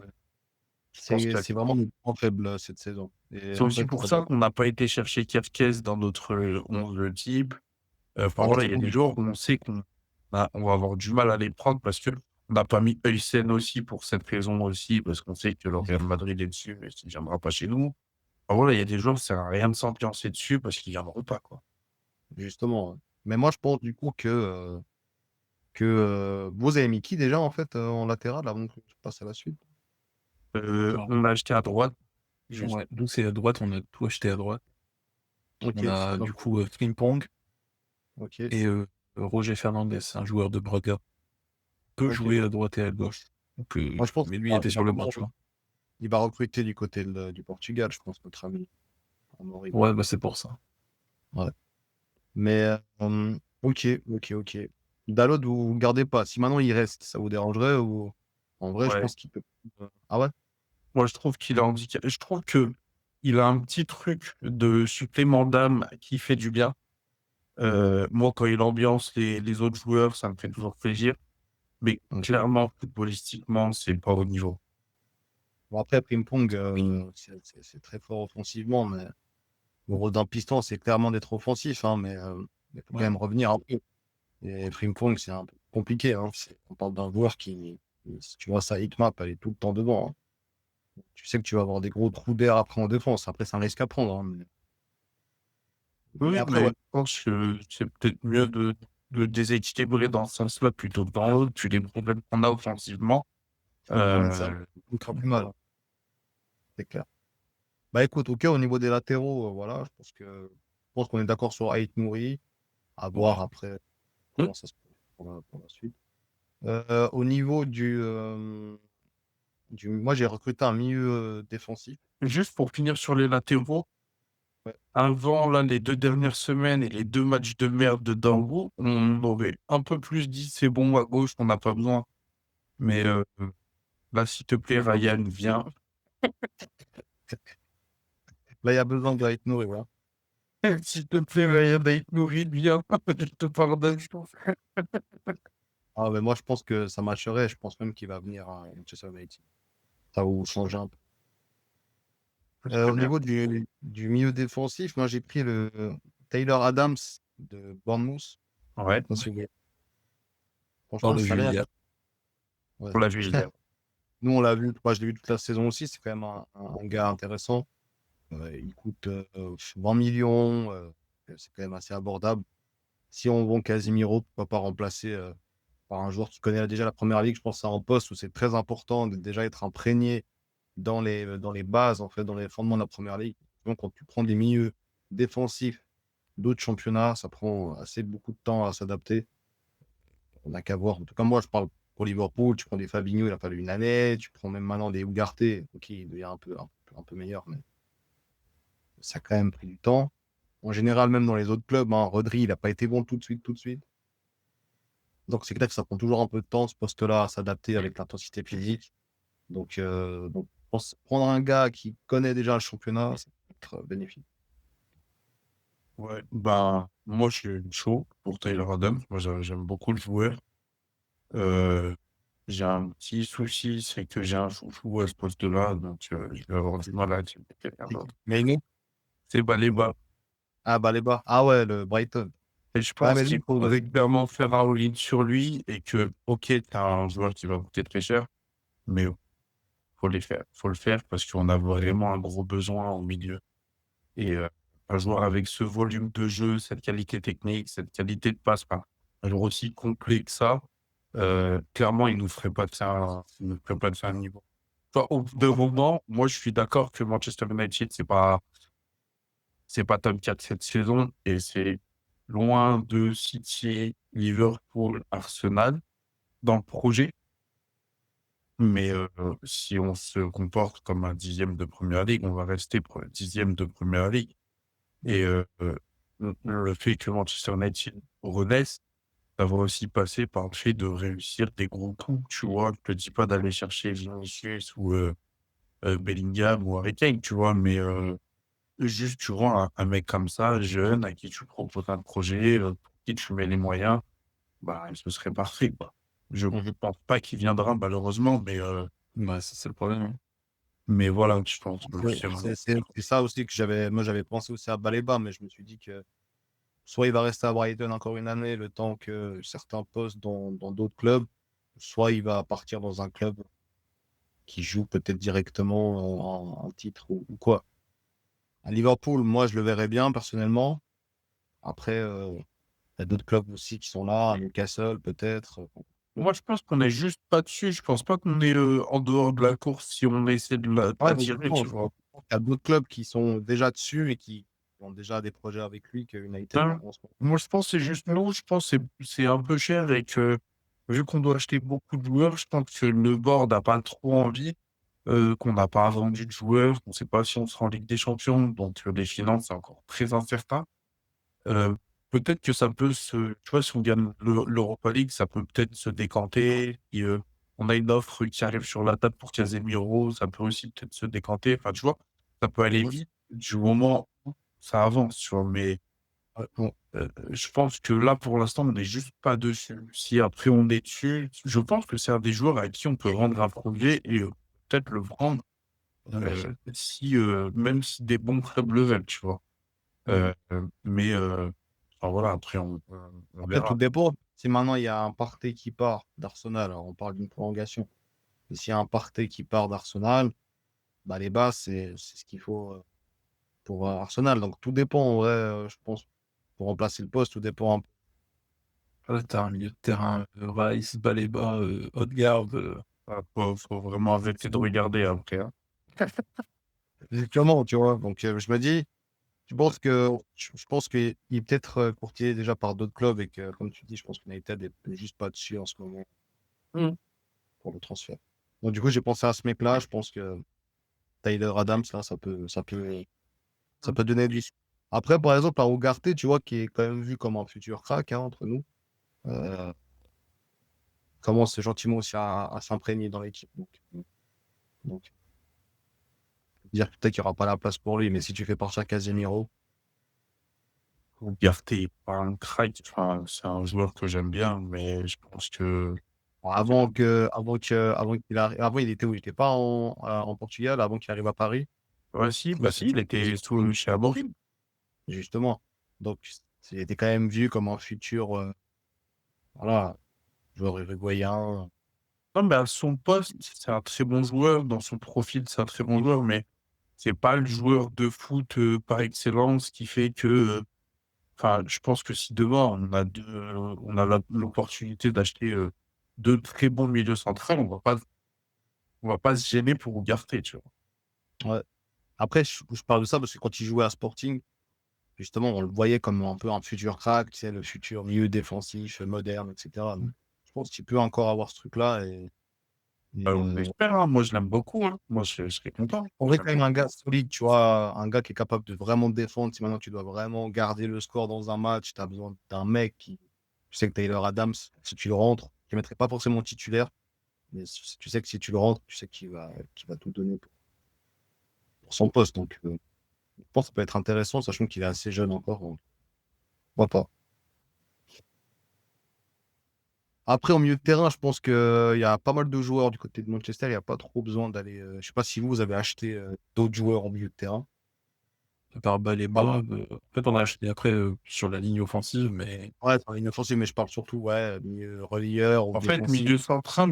je pense qu'il y a. C'est vraiment une grande faible cette saison. Et C'est en aussi fait, pour ça qu'on n'a pas été chercher Kerkez dans notre 11 type. Enfin voilà, il y a des joueurs où on sait on va avoir du mal à les prendre parce qu'on n'a pas mis Heusen aussi pour cette raison aussi, parce qu'on sait que le Real Madrid est dessus, mais il ne viendra pas chez nous. Enfin voilà, il y a des joueurs, ça sert à rien de s'ambiancer dessus parce qu'ils ne viendront pas, quoi. justement. Ouais. Mais moi, je pense du coup que vous avez mis qui déjà en fait en latéral avant que je passe à la suite? On a acheté à droite, juste. Ouais, nous c'est à droite, on a tout acheté à droite. Ok. On a Donc, du coup Frimpong ok. et Roger Fernandez, un joueur de Braga. Peut Ok. jouer à droite et à gauche. Donc, Moi, je pense mais lui il était sur le banc, tu vois. il va recruter du côté du Portugal, je pense, notre ami Amaury. Ouais, bah c'est pour ça. Ouais. Mais ok, ok, ok. Dalot, vous ne gardez pas. Si maintenant il reste, ça vous dérangerait ou en vrai, je Ouais. pense qu'il peut. Ah ouais? Moi, je trouve qu'il a handicapé. Je trouve que il a un petit truc de supplément d'âme qui fait du bien. Moi, quand il ambiance les autres joueurs, ça me fait toujours plaisir. Mais Ok. clairement, footballistiquement, c'est pas au niveau. Bon, après, Ping-Pong, c'est très fort offensivement, mais le rôle d'un piston, c'est clairement d'être offensif, hein, mais il faut quand Ouais. même revenir un peu. Et Ping-Pong, c'est un peu compliqué, hein. On parle d'un joueur si tu vois sa hitmap, elle est tout le temps devant, hein. Tu sais que tu vas avoir des gros trous d'air après en défense. Après, c'est un risque à prendre, hein, mais Oui, après, mais ouais. je pense que c'est peut-être mieux de déséquilibrer dans ce sens-là plutôt que dans l'autre, vu les problèmes qu'on a offensivement. Ça Euh, me fera plus mal, hein, c'est clair. Bah écoute, au cas au niveau des latéraux, voilà, je pense qu'on est d'accord sur Ait Nouri, à voir après comment ça se passe pour la suite. Au niveau moi j'ai recruté un milieu défensif. Juste pour finir sur les latéraux, Ouais. avant là, les 2 dernières semaines et les 2 matchs de merde de Dango, on aurait un peu plus dit c'est bon à gauche, on n'a pas besoin. Mais là, s'il te plaît, Ryan, viens. Là, il y a besoin de Ait Nouri, voilà. S'il te plaît, Ryan, avec nourri, viens. Je te pardonne. Ah, mais moi je pense que ça matcherait, je pense même qu'il va venir à Manchester United. Ça va vous changer un peu. Au niveau du milieu défensif, moi j'ai pris le Taylor Adams de Bournemouth. Ouais, Ça, c'est- On Franchement, le l'a vu salaire, hier. ouais. on l'a vu hier. Nous, on l'a vu, moi, je l'ai vu toute la saison aussi. C'est quand même un gars intéressant. Il coûte 20 millions. C'est quand même assez abordable. Si on vend Casemiro, pourquoi pas remplacer par un joueur qui connaît déjà la première ligue? Je pense que c'est un poste où c'est très important de déjà être imprégné dans les bases, en fait, dans les fondements de la première ligue. Donc, quand tu prends des milieux défensifs d'autres championnats, ça prend assez beaucoup de temps à s'adapter. On n'a qu'à voir. En tout cas, moi, je parle pour Liverpool. Tu prends des Fabinho, il a fallu une année. Tu prends même maintenant des Ugarte, qui devient un peu meilleur, mais ça a quand même pris du temps. En général, même dans les autres clubs, hein, Rodri, il n'a pas été bon tout de suite, tout de suite. Donc, c'est clair que ça prend toujours un peu de temps, ce poste-là, à s'adapter avec l'intensité physique. Donc, je pense prendre un gars qui connaît déjà le championnat, ça peut être bénéfique. Ouais, bah, moi, je suis chaud pour Taylor Adams. Moi, j'aime beaucoup le joueur. Euh, j'ai un petit souci, c'est que j'ai un chouchou à ce poste-là, donc je vais avoir du mal à attirer quelqu'un d'autre. Mais nous, C'est Baleba. ah, bah, les bas. Ah ouais, le Brighton. Et je Ouais, pense mais lui, qu'il faudrait clairement faire un all-in sur lui et que, ok, t'as un joueur qui va coûter très cher, mais faut les faire. Faut le faire parce qu'on a vraiment un gros besoin au milieu. Et un joueur avec ce volume de jeu, cette qualité technique, cette qualité de passe, enfin, un joueur aussi complet que ça, clairement, il nous ferait pas de ça, il nous ferait pas de ça un niveau. Enfin, au bout d'un moment, moi, je suis d'accord que Manchester United, c'est pas top 4 cette saison et c'est loin de City, Liverpool, Arsenal dans le projet. Mais si on se comporte comme un 10e de première ligue, on va rester 10e de première ligue. Et le fait que Manchester United renaisse, ça va aussi passer par le fait de réussir des gros coups, tu vois? Je te dis pas d'aller chercher Vinicius ou Bellingham ou Harry Kane, tu vois? Mais juste, tu vois, un mec comme ça, jeune, à qui tu proposes un projet, pour qui tu mets les moyens, bah, ce serait parfait, quoi. Je Mhm. pense pas qu'il viendra malheureusement, Ouais, ça, c'est le problème, hein. mais voilà, je pense que Ouais, c'est ça aussi que moi, j'avais pensé aussi à Baleba, mais je me suis dit que soit il va rester à Brighton encore une année, le temps que certains postent dans d'autres clubs, soit il va partir dans un club qui joue peut-être directement un titre ou quoi. À Liverpool, moi, je le verrais bien personnellement. Après, il y a d'autres clubs aussi qui sont là, à Newcastle peut-être. moi, je pense qu'on est juste pas dessus. Je pense pas qu'on est, en dehors de la course si on essaie de Ouais, mais l'attirer, justement, tu vois? il y a d'autres clubs qui sont déjà dessus et qui ont déjà des projets avec lui que United Hein, en ce moment. moi, je pense que c'est juste nous, je pense que c'est un peu cher et que, vu qu'on doit acheter beaucoup de joueurs, je pense que le board a pas trop envie, qu'on n'a pas vendu de joueurs, qu'on sait pas si on sera en Ligue des Champions, donc les finances, c'est encore très incertain. Heu, peut-être que ça peut tu vois, si on gagne l'Europa League, ça peut peut-être se décanter et on a une offre qui arrive sur la table pour Casemiro, ça peut aussi peut-être se décanter. Enfin, tu vois? Ça peut aller Ouais. vite du moment où ça avance, tu vois? Mais Bon. je pense que là, pour l'instant, on n'est juste pas dessus. Si après on est dessus, je pense que c'est un des joueurs à qui on peut rendre un projet et peut-être le vendre, si, même si des bons clubs le veulent, tu vois? Mais enfin voilà, après on Après, tout verra. dépend. Si maintenant il y a un Partey qui part d'Arsenal, alors on parle d'une prolongation. Et s'il y a un Partey qui part d'Arsenal, bah les bas, c'est ce qu'il faut pour Arsenal. Donc tout dépend, en vrai, je pense, pour remplacer le poste, tout dépend un peu. Là, t'as un milieu de terrain, Rice, Baleba, Odegaard, Faut vraiment arrêter de regarder après, hein. Exactement, tu vois. Donc je me dis, je pense qu'il est peut-être courtier déjà par d'autres clubs et que, comme tu dis, je pense que United est juste pas dessus en ce moment Mmh. pour le transfert. Donc du coup, j'ai pensé à ce mec-là. Je pense que Tyler Adams, là, ça peut donner de l'issue. Après, par exemple, un Ugarte, tu vois, qui est quand même vu comme un futur crack, hein, entre nous, euh, commence gentiment aussi à s'imprégner dans l'équipe. Donc, dire peut-être qu'il n'y aura pas la place pour lui, mais si tu fais partir Casemiro, Ugarte, pas un crack, enfin, c'est un joueur que j'aime bien, mais je pense que bon, avant, il était où? Il était pas en Portugal, avant qu'il arrive à Paris, ouais, si, bah, si, il était chez Amorim. justement. Donc, il était quand même vu comme un futur. Voilà, joueur uruguayen. Non, mais à son poste, c'est un très bon joueur. Dans son profil, c'est un très bon joueur, mais c'est pas le joueur de foot par excellence qui fait que. Enfin, je pense que si demain on a l'opportunité d'acheter deux très bons milieux centraux, on va pas se gêner pour Ugarte, tu vois. Ouais. Après, je parle de ça parce que quand il jouait à Sporting, justement, on le voyait comme un peu un futur crack, tu sais, le futur milieu défensif, moderne, etc. Donc, je pense qu'il peut encore avoir ce truc-là. On espère, hein. Moi, je l'aime beaucoup, hein. Moi, je serais content. On aurait quand même un gars solide, tu vois, un gars qui est capable de vraiment défendre. Si maintenant tu dois vraiment garder le score dans un match, tu as besoin d'un mec qui. Tu sais que Taylor Adams, si tu le rentres, tu ne mettrais pas forcément titulaire, mais tu sais que si tu le rentres, tu sais qu'il va tout donner pour son poste. Donc, je pense que ça peut être intéressant, sachant qu'il est assez jeune encore. Donc, pourquoi pas. Après, au milieu de terrain, je pense qu'il y a pas mal de joueurs du côté de Manchester. Il n'y a pas trop besoin d'aller. Je ne sais pas si vous avez acheté d'autres joueurs au milieu de terrain. Par Baleba, en fait, on a acheté après sur la ligne offensive, mais Ouais, sur la ligne offensive, mais je parle surtout, ouais, milieu relayeur ou En fait, défensif. milieu central,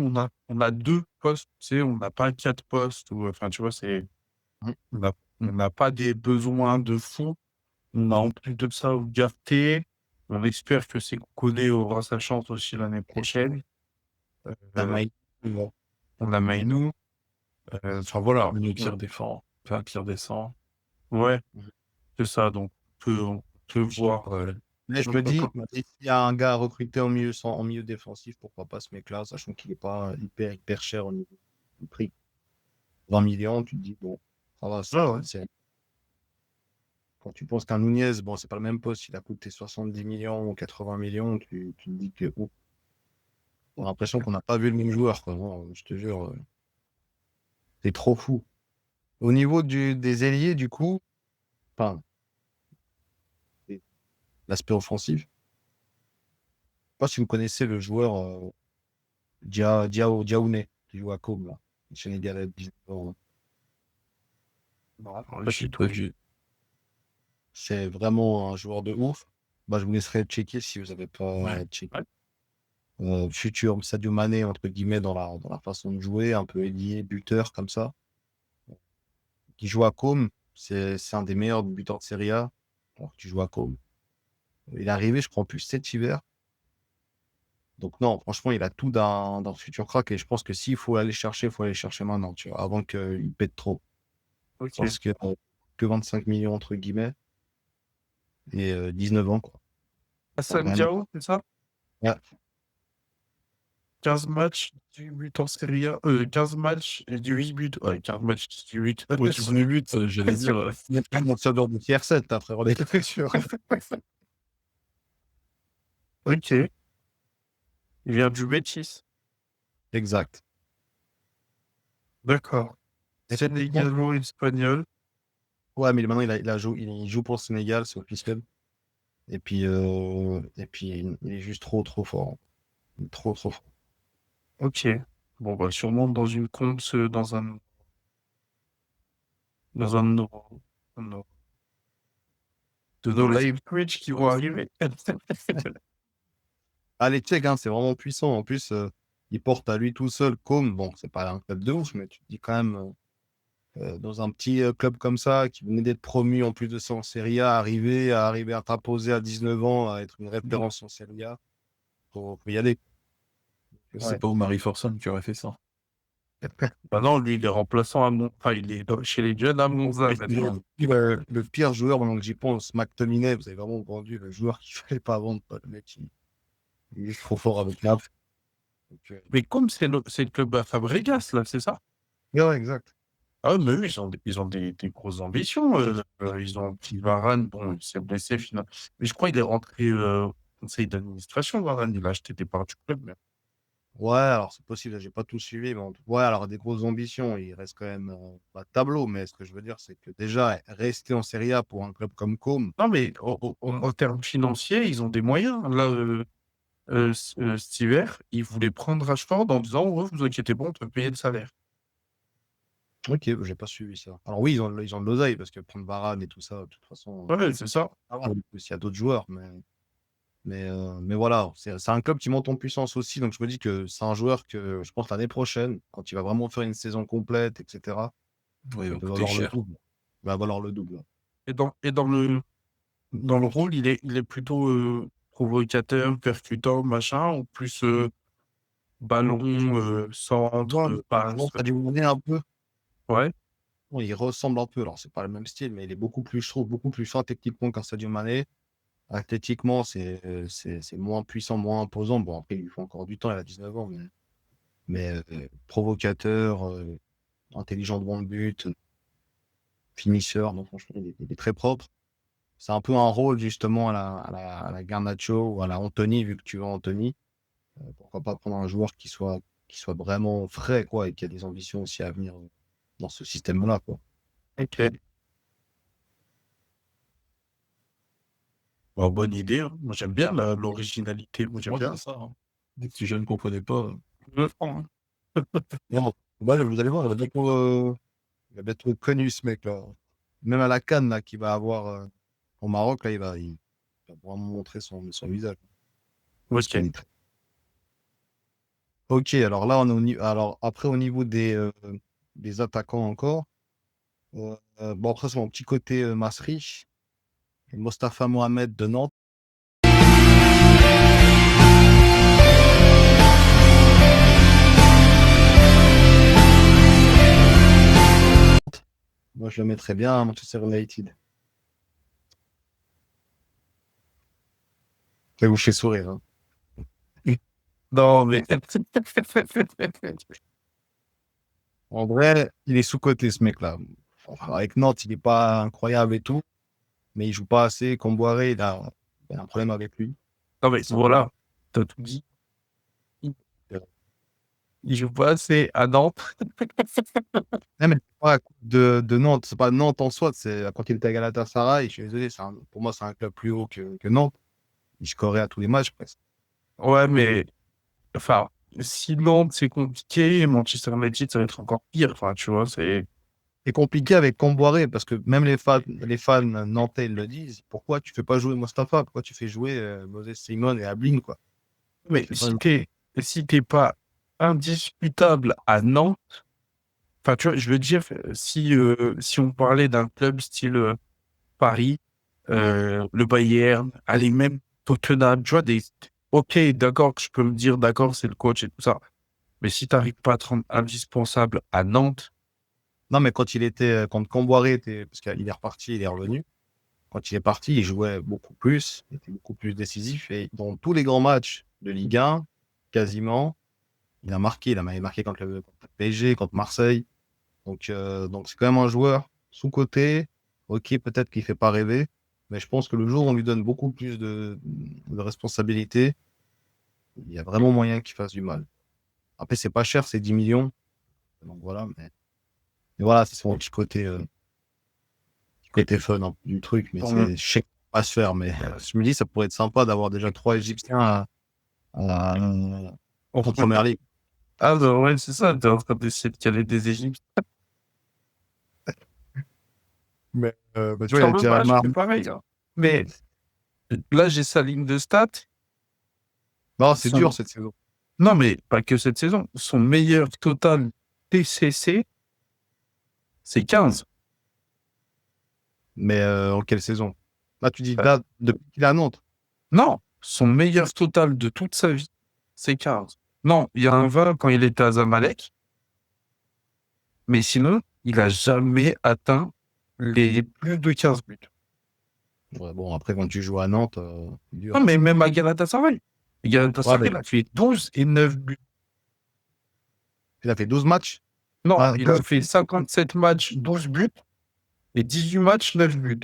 on a deux postes, tu sais, on n'a pas quatre postes. Enfin, tu vois, Mhm. on a- on n'a pas des besoins de fou. On a en plus de ça Ugarte. On espère que Koné aura sa chance aussi l'année prochaine. La Euh, maille. Bon. on a Mainou. Enfin, voilà. le tir défend, enfin, tir descend. Ouais, Mhm. c'est ça. Donc, on peut voir. Mais je me dis, s'il y a un gars à recruter en milieu défensif, pourquoi pas ce mec-là, sachant qu'il n'est pas hyper cher au niveau du prix. 20 millions, tu te dis, bon, ça va, Ouais, ouais. quand tu penses qu'un Nunez, bon, c'est pas le même poste, il a coûté 70 millions ou 80 millions, tu te dis que, oh, on a l'impression qu'on n'a pas vu le même joueur, quoi. Non, je te jure, c'est trop fou. Au niveau des ailiers, du coup, enfin, et l'aspect offensif, je sais pas si vous connaissez le joueur Diaoune, qui joue à Côme, là, le Sénégalais de 19 ans. Non, Alors, pas je du l'ai tout. pas vu. C'est vraiment un joueur de ouf. Bah, je vous laisserai checker si vous n'avez Ouais. pas checké. Ouais. Futur Sadio Mané, entre guillemets, dans la façon de jouer, un peu ailier, buteur, comme ça. Qui joue à Côme, c'est un des meilleurs buteurs de Serie A. Alors, qui joue à Côme. Il est arrivé, je crois, en plus cet hiver. Donc non, franchement, il a tout d'un futur crack et je pense que s'il faut aller chercher, il faut aller chercher maintenant, tu vois, avant qu'il pète trop. Ok. Parce que 25 millions, entre guillemets, et 19 ans, quoi. Hassan Vraiment. Diao, c'est ça? Ouais, 15 matchs, 18 buts en Serie A. 15 matchs et 18 buts. Ouais, 15 matchs, 18. Ouais, tu connais le but, j'allais dire. il y a plein de monsters de CR7, après, on est très sûr. Ok. Il vient du Betis. Exact. D'accord. Et franchement, Sénégalo-espagnol. ouais, mais maintenant, il joue pour le Sénégal, c'est officiel. Et puis il est juste trop fort. Il est trop fort. Ok. Bon, bah, sûrement dans une compte, dans un de nos live Twitch qui vont arriver. Allez, check, hein, c'est vraiment puissant. En plus, il porte à lui tout seul comme, bon, c'est pas un club de ouf, mais tu te dis quand même, dans un petit club comme ça, qui venait d'être promu en plus de ça en Serie A, arriver à t'imposer à 19 ans, à être une référence en Serie A, faut y aller. C'est Ouais. pas Omar Forson qui aurait fait ça. Bah non, lui, il est remplaçant enfin, il est chez les jeunes à Monza. Le pire joueur, maintenant que j'y pense, McTominay, vous avez vraiment vendu le joueur qu'il fallait pas vendre, quoi. Le mec, il est trop fort avec Naples. Donc, Mais comme c'est le club à Fabregas, là, c'est ça? ouais, exact. Ah, mais eux, ils ont des grosses ambitions. Ils ont petit Varane, bon, il s'est blessé finalement. Mais je crois qu'il est rentré au conseil d'administration, Varane. Il a acheté des parts du club. Mais... Ouais, alors c'est possible, j'ai pas tout suivi, mais ouais, alors des grosses ambitions, il reste quand même pas de tableau, mais ce que je veux dire, c'est que déjà, rester en Serie A pour un club comme Com, Non, mais en termes financiers, ils ont des moyens. Là, cet hiver, ils voulaient prendre Rashford en disant ouais, vous inquiétez pas, on peut payer le salaire. ok, j'ai pas suivi ça. Alors oui, ils ont de l'oseille, parce que prendre Varane et tout ça, de toute façon, Ouais, c'est ça. ça va. En plus, il y a d'autres joueurs, mais Mais voilà, c'est un club qui monte en puissance aussi. Donc, je me dis que c'est un joueur que je pense l'année prochaine, quand il va vraiment faire une saison complète, etc., Ouais, il il va peut coûter valoir le cher. double. Il va valoir le double. Et dans le rôle, il est plutôt provocateur, percutant, machin, ou plus ballon, centre, Bon, passe. ça a dû vous donner un peu. Ouais. Bon, il ressemble un peu. Alors, c'est pas le même style, mais il est beaucoup plus, je trouve, beaucoup plus fin techniquement qu'un Sadio Mané. Athlétiquement, c'est moins puissant, moins imposant. Bon, après, il lui faut encore du temps, il a 19 ans, mais provocateur, intelligent devant le but, finisseur. Donc, franchement, il est très propre. C'est un peu un rôle, justement, à la Garnacho ou à la Anthony, vu que tu veux Anthony. Pourquoi pas prendre un joueur qui soit vraiment frais, quoi, et qui a des ambitions aussi à venir dans ce système-là, quoi. Ok. Bon, bonne idée, hein. Moi, j'aime bien l'originalité. Moi, j'aime Moi, bien. c'est ça, hein. Dès que ces jeunes ne comprenaient pas, Je le prends, hein. Non, bah, vous allez voir, il va bientôt être connu, ce mec-là. Même à la CAN, là, qu'il va avoir au Maroc, là, il va vraiment montrer son visage. Parce qu'il Ok. est Ok, alors là, alors après, au niveau des attaquants encore, bon, après, c'est mon petit côté Masri, Mostafa Mohamed de Nantes. Moi, je le mettrais bien à Manchester United. Ça vous fait sourire, hein. Non, mais En vrai, il est sous-coté, ce mec-là. Enfin, avec Nantes, il n'est pas incroyable et tout, mais il joue pas assez. Comboiré, il a un problème avec lui. non, mais Simplement. voilà, t'as tout dit. Il joue pas assez à Nantes. Non, mais c'est pas à cause de Nantes, c'est pas Nantes en soi, c'est quand il était à Galatasaray, je suis désolé, pour moi, c'est un club plus haut que Nantes. Il scorait à tous les matchs presque. Ouais, mais enfin, si Nantes c'est compliqué, Manchester United ça va être encore pire. Enfin, tu vois, c'est. C'est compliqué avec Comboiré parce que même les fans nantais ils le disent. Pourquoi tu fais pas jouer Mostafa? Pourquoi tu fais jouer Moses Simon et Ablin, quoi? Mais Tu fais pas si t'es pas indiscutable à Nantes, enfin, tu vois, je veux dire, si on parlait d'un club style Paris, le Bayern, allez, même Tottenham, tu vois, ok, d'accord, je peux me dire, d'accord, c'est le coach et tout ça. Mais si tu n'arrives pas à te rendre indispensable à Nantes, Non, mais quand Comboiré était, parce qu'il est reparti, il est revenu. Quand il est parti, il jouait beaucoup plus, il était beaucoup plus décisif. Et dans tous les grands matchs de Ligue 1, quasiment, il a marqué. Il a marqué contre le PSG, contre Marseille. Donc c'est quand même un joueur sous-coté. Ok, peut-être qu'il ne fait pas rêver, mais je pense que le jour où on lui donne beaucoup plus de responsabilités, il y a vraiment moyen qu'il fasse du mal. Après, c'est pas cher, c'est 10 millions. Donc voilà, mais voilà, c'est son petit côté fun, hein, du truc. Mais je sais que ça va pas se faire. Mais je me dis, ça pourrait être sympa d'avoir déjà 3 Égyptiens en première ligue. ah, bah ouais, c'est ça, t'es en train d'essayer de caler des Égyptiens. Mais bah, tu vois, il y J'en a veux Jared pas, je fais Mahrez. pareil, hein. Mais là, j'ai sa ligne de stats. Non, c'est Son- dur cette saison. Non, mais pas que cette saison. Son meilleur total TCC, c'est 15. Mais en quelle saison? Là, tu dis Euh, là, depuis qu'il est à Nantes. non, son meilleur total de toute sa vie, c'est 15. Non, il y a un 20 quand il était à Zamalek, mais sinon, il n'a jamais atteint les plus de 15 buts. Ouais, bon, après, quand tu joues à Nantes, c'est Non, dur. mais même à Galatasaray. Ouais, Galatasaray, mais il a fait 12 et 9 buts. il a fait 12 matchs. Non, Ah, il a fait 57 matchs, 12 buts et 18 matchs, 9 buts.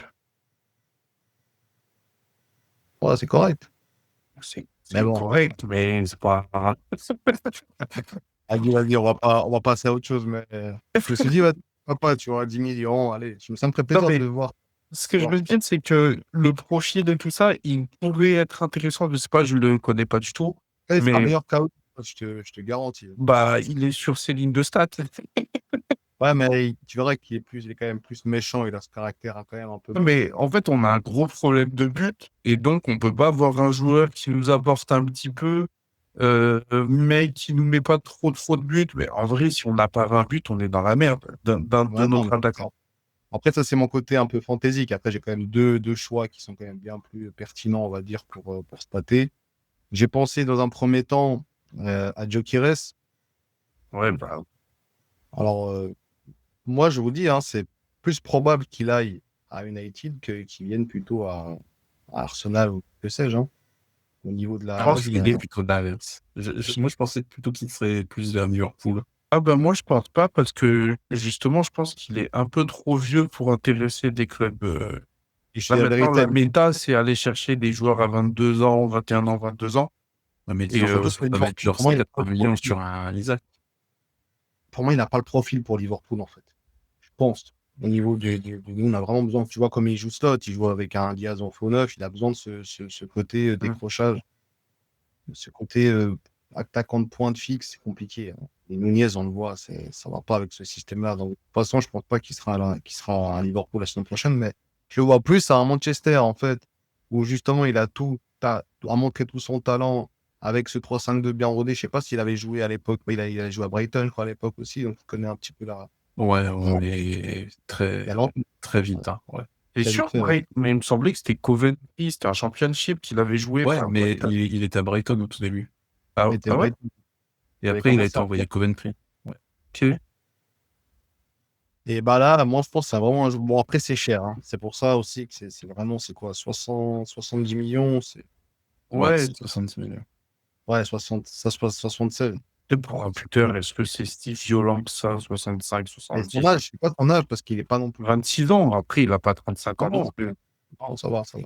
ouais, c'est correct. C'est Mais bon, correct, mais c'est pas. vas-y, on va passer à autre chose. Mais je me suis dit, ouais, papa, tu auras 10 millions. Allez, ça me ferait Non, plaisir de mais le voir. ce que je veux dire, c'est que le profil de tout ça, il pourrait être intéressant. Je sais pas, je le connais pas du tout, C'est un mais meilleur KO, je te garantis. bah, il est sur ses lignes de stats. Ouais, mais tu verras il est quand même plus méchant. Il a ce caractère quand même un peu. Mais en fait, on a un gros problème de but et donc on peut pas avoir un joueur qui nous apporte un petit peu, mais qui nous met pas trop de buts. Mais en vrai, si on n'a pas 20 buts, on est dans la merde de Ouais, non, notre attaquant. après, ça, c'est mon côté un peu fantaisique. Après, j'ai quand même deux choix qui sont quand même bien plus pertinents, on va dire, pour stater. J'ai pensé dans un premier temps à Gyökeres. Ouais, bah, Alors, moi, je vous dis, hein, c'est plus probable qu'il aille à United qu'il vienne plutôt à Arsenal ou que sais-je, hein, au niveau de je Ah, moi, pense la. j'ai qu'il l'idée est. plutôt d'inverse. Moi, je pensais plutôt qu'il serait plus vers Liverpool. Ah ben moi, je pense pas parce que justement, je pense qu'il est un peu trop vieux pour intéresser des clubs. Et je Là, dis la maintenant, vérité, la méta, c'est aller chercher des joueurs à 22 ans, 21 ans, 22 ans. Ouais, mais Et surtout ça pour va mettre Liverpool. genre Pour moi, il n'a pas 180 le millions profil. sur un Isaac. Pour moi, il n'a pas le profil pour Liverpool, en fait. Je pense. Au niveau nous, on a vraiment besoin. Tu vois, comme il joue slot, il joue avec un Diaz en faux neuf, il a besoin de ce côté Hum. décrochage, ce côté attaquant de pointe fixe, c'est compliqué, hein. Et Nunez, on le voit, ça va pas avec ce système-là. Donc, de toute façon, je pense pas qu'il sera à Liverpool la semaine prochaine, mais je le vois plus à un Manchester, en fait, où justement, il a montré tout son talent avec ce 3-5-2 bien rodé. Je sais pas s'il avait joué à l'époque, mais il a joué à Brighton, je crois, à l'époque aussi, donc il connaît un petit peu Ouais, la, mais la très, langue. très vite, hein, ouais. C'est Très vite sûr, fait, ouais. mais il me semblait que c'était Coventry, c'était un championship qu'il avait joué. Ouais, Enfin, mais Brighton. il était à Brighton au tout début. Il était Ah ouais? Brighton. Et Il avait après, il a été commencé à envoyé à Coventry. Ouais. Ok. Et bah là, moi, je pense que c'est vraiment un jeu. Bon, après, c'est cher, hein. C'est pour ça aussi que c'est vraiment, c'est quoi, 70 millions? Ouais, Ouais, c'est 70 millions. Ouais, 60, ça se passe 76. c'est pour un buteur, est-ce que c'est si violent que ça, 65, Et son 70? âge, c'est pas son âge parce qu'il est pas non plus. 26 ans, après, il a pas 35 ans non Non, plus. non, ça va, ça va.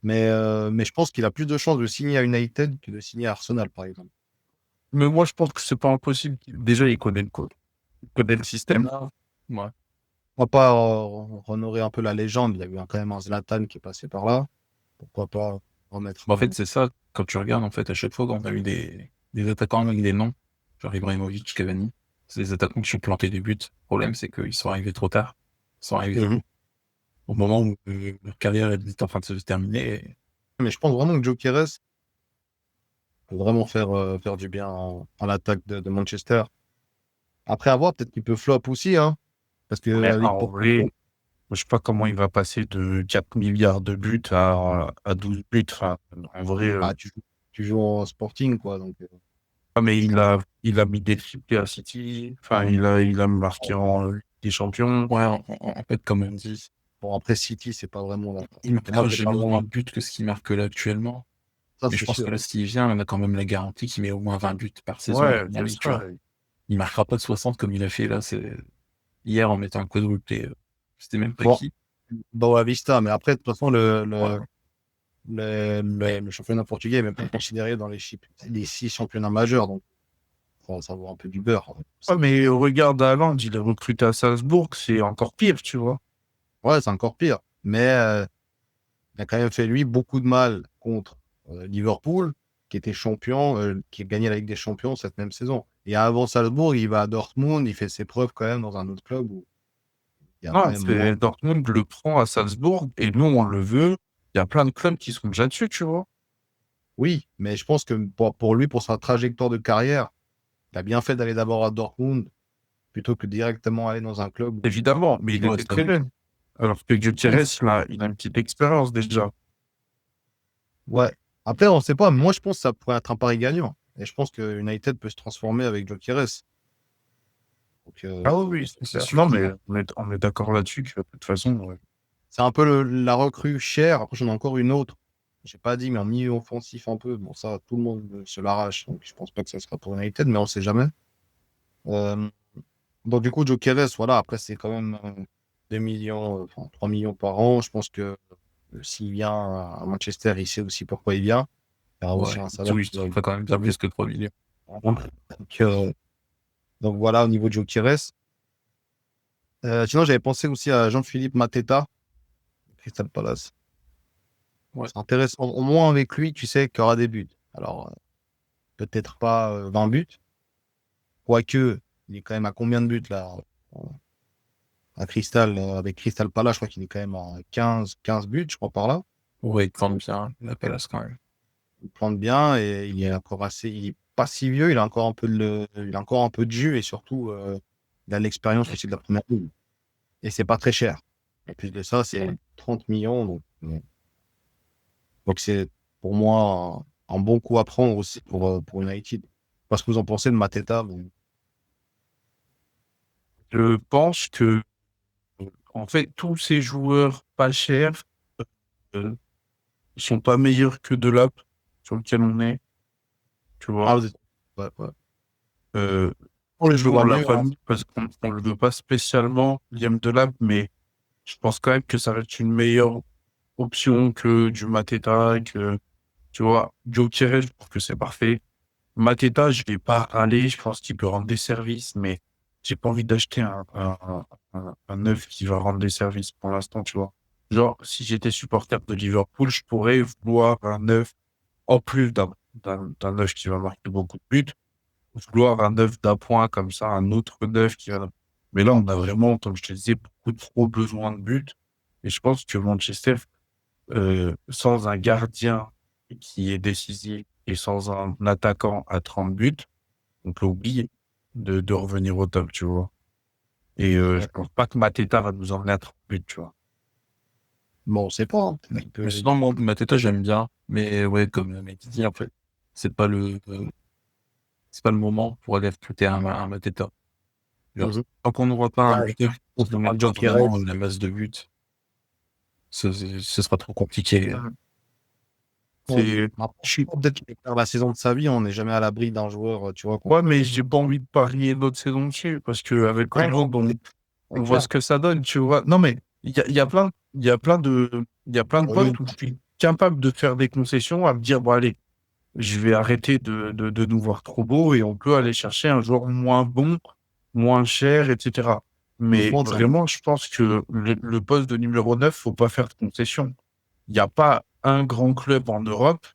Mais je pense qu'il a plus de chances de signer à United que de signer à Arsenal, par exemple. Mais moi, je pense que c'est pas impossible. Déjà, il connaît le code. Il connaît le système. Ouais. On va pas honorer un peu la légende. Il y a eu quand même un Zlatan qui est passé par là. Pourquoi pas remettre Bah, en fait, c'est ça, quand tu regardes, en fait, à chaque fois qu'on a eu des attaquants avec des noms, genre Ibrahimovic, Cavani, c'est des attaquants qui ont planté des buts. Le problème, c'est qu'ils sont arrivés trop tard. Ils sont arrivés Mhm. au moment où leur carrière était en train de se terminer. Mais je pense vraiment que Joe Keres peut vraiment faire du bien en attaque de Manchester. Après avoir, peut-être qu'il peut flop aussi, hein. Parce que Mais la Ligue en pour vrai, je sais pas comment il va passer de 4 milliards de buts à 12 buts. Enfin, en vrai, bah, tu joues en Sporting, quoi. Donc, mais il a mis des triplés à City. Enfin, il a marqué en Ligue des Champions. Ouais, en fait, comme on dit, bon, après City, c'est pas vraiment là. il Pour moi, marquera c'est pas jamais vraiment. moins de buts que ce qu'il marque là actuellement. Ça, Mais je c'est pense sûr. que là, s'il vient, on a quand même la garantie qu'il met au moins 20 buts par saison en Ouais, Première c'est Ligue, tu ça. vois. Il marquera pas de 60 comme il a fait là, hier en mettant un quadruplé. C'était même pas Bon, qui. Boavista, mais après, de toute façon, Ouais. le championnat portugais est même pas considéré dans les 6 championnats majeurs. Donc, ça vaut un peu du beurre. Ouais, mais regarde Haaland, il est recruté à Salzbourg, c'est encore pire, tu vois. Ouais, c'est encore pire. Mais il a quand même fait, lui, beaucoup de mal contre Liverpool, qui était champion, qui a gagné la Ligue des Champions cette même saison. Et avant Salzbourg, il va à Dortmund, il fait ses preuves quand même dans un autre club où il y a quand Non, même moins. c'est Dortmund le prend à Salzbourg et nous, on le veut. Il y a plein de clubs qui sont déjà dessus, tu vois. Oui, mais je pense que pour lui, pour sa trajectoire de carrière, il a bien fait d'aller d'abord à Dortmund plutôt que directement aller dans un club Évidemment, mais il Ouais, était très jeune. Alors que ouais, Gutiérrez, là, il a une petite expérience déjà. Ouais. Après, on ne sait pas. Moi, je pense que ça pourrait être un pari gagnant. Et je pense que United peut se transformer avec Gyökeres. Donc, Ah oui, oui, c'est c'est clair. sûr Non, qu'il mais on est d'accord là-dessus que de toute façon, ouais. c'est un peu la recrue chère. Après, j'en ai encore une autre. J'ai pas dit, mais un milieu offensif un peu. Bon, ça, tout le monde se l'arrache. Donc, je pense pas que ça sera pour United, mais on sait jamais. Euh, donc, du coup, Gyökeres, voilà. Après, c'est quand même 2 millions, enfin 3 millions par an. Je pense que s'il vient à Manchester, il sait aussi pourquoi il vient. Il y aura aussi ouais, un salaire oui, qui va. il fait quand même bien plus que 3 millions. Donc, donc voilà, au niveau de Gyökeres. Sinon, j'avais pensé aussi à Jean-Philippe Mateta, Crystal Palace. Ouais. C'est intéressant. Au moins avec lui, tu sais qu'il y aura des buts. Alors, peut-être pas 20 buts. Quoique, il est quand même à combien de buts là? à Crystal, avec Crystal Palace, je crois qu'il est quand même à 15 buts, je crois, par là. Ouais, il plante bien, la Palace quand même. Il plante bien et il est encore il est pas si vieux, il a encore un peu il a encore un peu de jus et surtout, il a l'expérience aussi de la première ligue. Et c'est pas très cher. En plus de ça, c'est 30 millions, donc c'est pour moi un bon coup à prendre aussi pour United. Parce que vous en pensez de Mateta, Je pense que, en fait, tous ces joueurs pas chers euh, sont pas meilleurs que Delap, sur lequel on est, tu vois. ah, ouais, ouais. Euh, Je le Toujours vois la mieux, hein. famille, parce qu'on ne le veut pas spécialement, Liam Delap, mais je pense quand même que ça reste une meilleure option que du Mateta, que, tu vois, Joe Kerr, je trouve que c'est parfait. Mateta, je vais pas râler, je pense qu'il peut rendre des services, mais j'ai pas envie d'acheter un neuf qui va rendre des services pour l'instant, tu vois. Genre, si j'étais supporter de Liverpool, je pourrais vouloir un neuf, en plus d'un neuf qui va marquer beaucoup de buts, vouloir un neuf d'appoint comme ça, un autre neuf qui va... Mais là, on a vraiment, comme je te disais, beaucoup trop besoin de buts. Et je pense que Manchester, sans un gardien qui est décisif et sans un attaquant à 30 buts, on peut oublier de revenir au top, tu vois. Et je pense pas que Mateta va nous emmener à 30 buts, tu vois. Bon, on sait pas, hein. Mais sinon, moi, Mateta, j'aime bien. Mais ouais, comme le mec dit, en fait, c'est pas c'est pas le moment pour aller recruter un Mateta. Genre, Mhm. tant qu'on n'aura pas un Ouais. buteur qui nous Un met pas Joe Kerr. vraiment la masse de buts, ce sera trop compliqué. C'est, Après, je suis, peut-être qu'il va faire la saison de sa vie, on n'est jamais à l'abri d'un joueur, tu vois, quoi. ouais, mais j'ai pas envie de parier notre saison dessus, parce que avec Ouais, Ronaldo, on voit clair. ce que ça donne, tu vois. Non, mais il y a plein de Oui. postes où je suis capable de faire des concessions à me dire, bon, allez, je vais arrêter de nous voir trop beau et on peut aller chercher un joueur moins bon, moins cher, etc. Mais Franchement, vraiment, je pense que le poste de numéro 9, faut pas faire de concessions. Il n'y a pas un grand club en Europe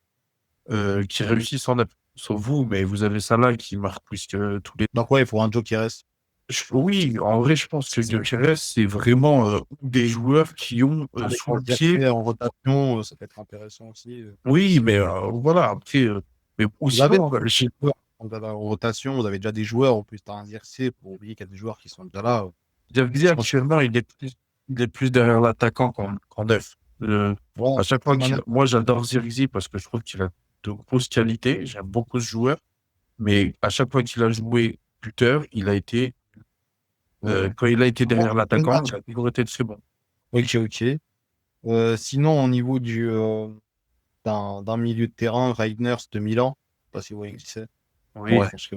qui réussisse en neuf. Sauf vous, mais vous avez Salah qui marque plus que tous les... donc ouais, il faut un Joe Kerr. Oui, en vrai, je pense que Gyökeres, c'est vraiment des joueurs qui ont Avec sur un le pied... en rotation, ça peut être intéressant aussi. Oui, mais voilà, après... mais ou Vous avez sinon, des joueurs en rotation, vous avez déjà des joueurs, en plus, tu as un ZRC pour oublier qu'il y a des joueurs qui sont déjà là. Xavier, Je pense que actuellement, il est plus derrière l'attaquant qu'en neuf. voilà, À chaque fois Mané- moi, j'adore Zirkzee parce que je trouve qu'il a de grosses qualités. J'aime beaucoup ce joueur. Mais à chaque fois qu'il a joué buteur, il a été, quand il a été derrière l'attaquant, il a toujours été très bon. Ok, ok. Sinon, au niveau d'un milieu de terrain, Reijnders de Milan, je sais pas si vous voyez qui c'est. Oui. Ouais. Parce que,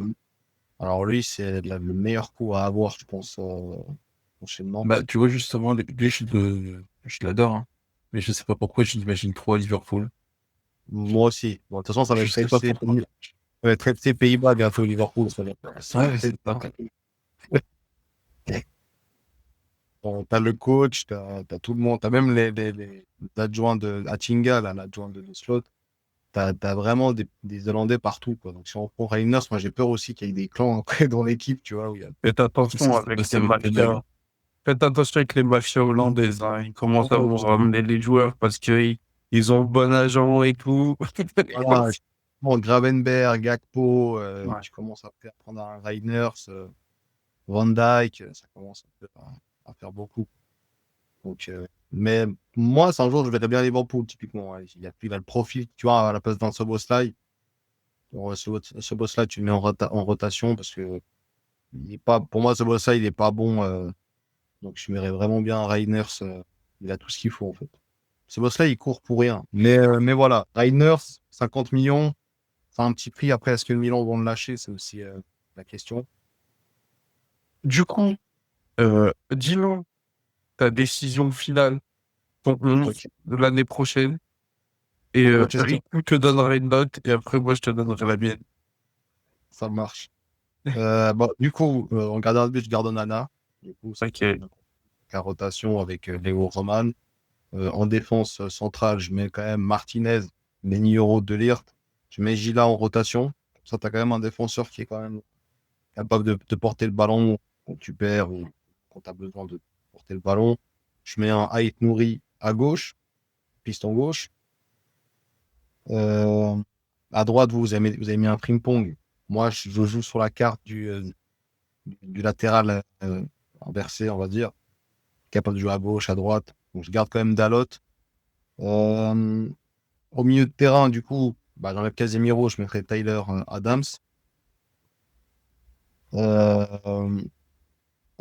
alors lui, c'est le meilleur coup à avoir, je pense, prochainement. Bah, tu vois, justement, lui, je l'adore, hein. Mais je sais pas pourquoi je l'imagine trop à Liverpool. Moi aussi. Bon, de toute façon, ça va Je être sais pas FC, pourquoi. ça va être FC Pays-Bas bientôt, Liverpool. Ça va être... Ouais, c'est pas. Bon, t'as le coach, t'as tout le monde, t'as même les adjoints de Attinga, là, l'adjoint de Slot. T'as vraiment des Hollandais partout, quoi. Donc, si on prend Reijnders, moi, j'ai peur aussi qu'il y ait des clans après dans l'équipe, tu vois, où il y a... Faites attention avec Ça les va être pénible. mafias. Faites attention avec les mafias hollandaises, hein. Ils commencent à vous ramener les joueurs parce ils ont le bon agent et tout. Voilà, bon, Gravenberg, Gakpo, Ouais. tu commences à prendre un Reijnders, Van Dijk, ça commence à faire beaucoup. Donc, mais moi, c'est un jour, je verrais bien Liverpool, typiquement. Ouais. Il a le profil, tu vois, à la place d'un Szoboszlai. Szoboszlai, tu le mets en rotation parce que il est pas, pour moi, Szoboszlai, il est pas bon. Donc, je verrais vraiment bien Reijnders. Il a tout ce qu'il faut, en fait. Szoboszlai, il court pour rien. Mais voilà, Reijnders, 50 millions, c'est un petit prix. Après, est-ce que le Milan vont le lâcher? C'est aussi la question. Du coup, dis-nous ta décision finale, ton 11 Ok. de l'année prochaine. Et Pour Manchester, Rico te donnera une note et après, moi, je te donnerai la mienne. ça marche. Bon, du coup, en gardien de but, je garde Onana. Du coup, ça fait Ok. la rotation avec Léo Roman. En défense centrale, je mets quand même Martinez, Lenny Euro, De Ligt. Je mets Gila en rotation. Ça, tu as quand même un défenseur qui est quand même capable de porter le ballon quand tu perds ou quand tu as besoin de porter le ballon. Je mets un Ait Nouri à gauche, piston gauche. À droite, vous avez mis un Frimpong. Moi, je joue sur la carte du latéral inversé, on va dire, capable de jouer à gauche, à droite. Donc, je garde quand même Dalot. Au milieu de terrain, du coup, j'enlève Casemiro, je mettrai Tyler Adams.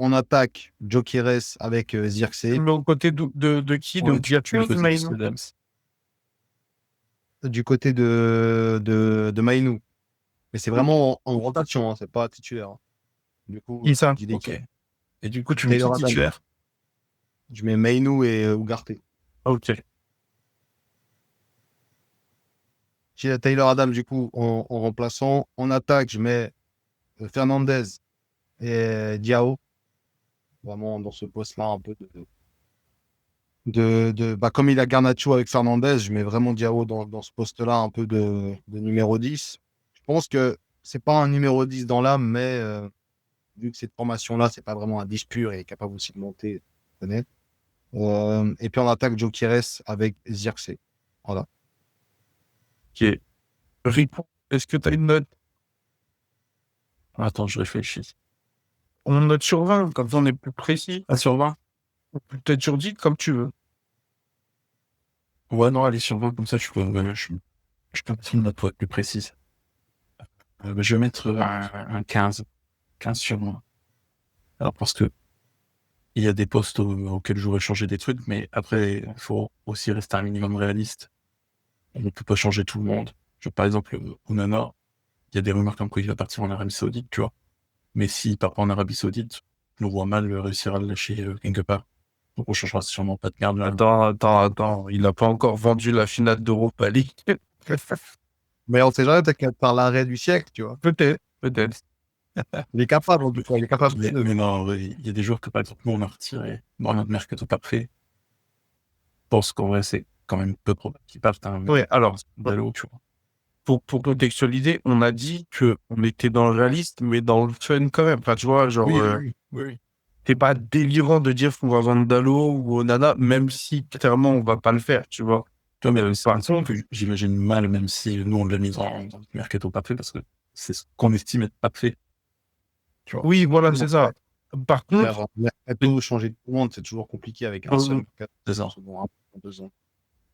En attaque, Gyökeres avec Zirkzee. Mais aux côtés de qui? De Ouais, tu Diaby, le fais Maïno? Adams. Du côté de Mainou. Mais c'est vraiment en rotation, hein, c'est pas titulaire. Hein. Du coup, Qui ça? je dis des Ok. Et du coup, tu mets qui Taylor Adams. titulaire? Je mets Mainou et Ugarte. Ok. J'ai Taylor Adams, du coup, en remplaçant. En attaque, je mets Fernandez et Diao. Vraiment dans ce poste-là, un peu comme il a Garnacho avec Fernandez, je mets vraiment Diao dans ce poste-là, un peu de numéro 10. Je pense que c'est pas un numéro 10 dans l'âme, mais vu que cette formation-là, c'est pas vraiment un 10 pur et capable aussi de monter, honnête. Et puis en attaque, Joe Kires avec Zirkzee. Voilà. Ok. Rico, est-ce que tu as une note? Attends, je réfléchis. On note sur 20, comme ça on est plus précis. Ah, sur 20? Ou peut-être sur 10, comme tu veux. Ouais, non, allez, sur 20, comme ça, je peux mettre une note pour être plus précise. Je vais mettre un 15. 15 sur 20. Alors, parce que il y a des postes auxquels j'aurais changé des trucs, mais après, il faut aussi rester un minimum réaliste. On ne peut pas changer tout le monde. Par exemple, Onana, il y a des rumeurs comme quoi il va partir en Arabie Saoudite, tu vois. Mais s'il part pas en Arabie Saoudite, je le vois mal réussir à le lâcher quelque part. Donc on changera sûrement pas de gardien. Attends. Il n'a pas encore vendu la finale d'Europa League. Mais on sait jamais, peut-être qu'elle par l'arrêt du siècle, tu vois. Peut-être. Il est capable, en tout cas. Il est capable de. Mais non, ouais, il y a des joueurs que par exemple nous on a retirés dans notre mercato parfait. Je pense qu'en vrai c'est quand même peu probable qu'ils partent un Ouais, alors, Dalot, tu vois. pour contextualiser, on a dit que on était dans le réaliste, mais dans le fun quand même. Enfin, tu vois, genre, Oui. c'est pas délirant de dire qu'on va vendre Dalo ou Onana, même si clairement on va pas le faire, tu vois. Tu vois, mais c'est par un truc que j'imagine mal, même si nous on l'a mis dans le mercato parfait, parce que c'est ce qu'on estime être parfait. Tu vois. Oui, voilà, c'est ça. Par contre, Faire un mercato, changer de tout le monde, c'est toujours compliqué avec un seul mercato. C'est ça. Souvent, 2 ans.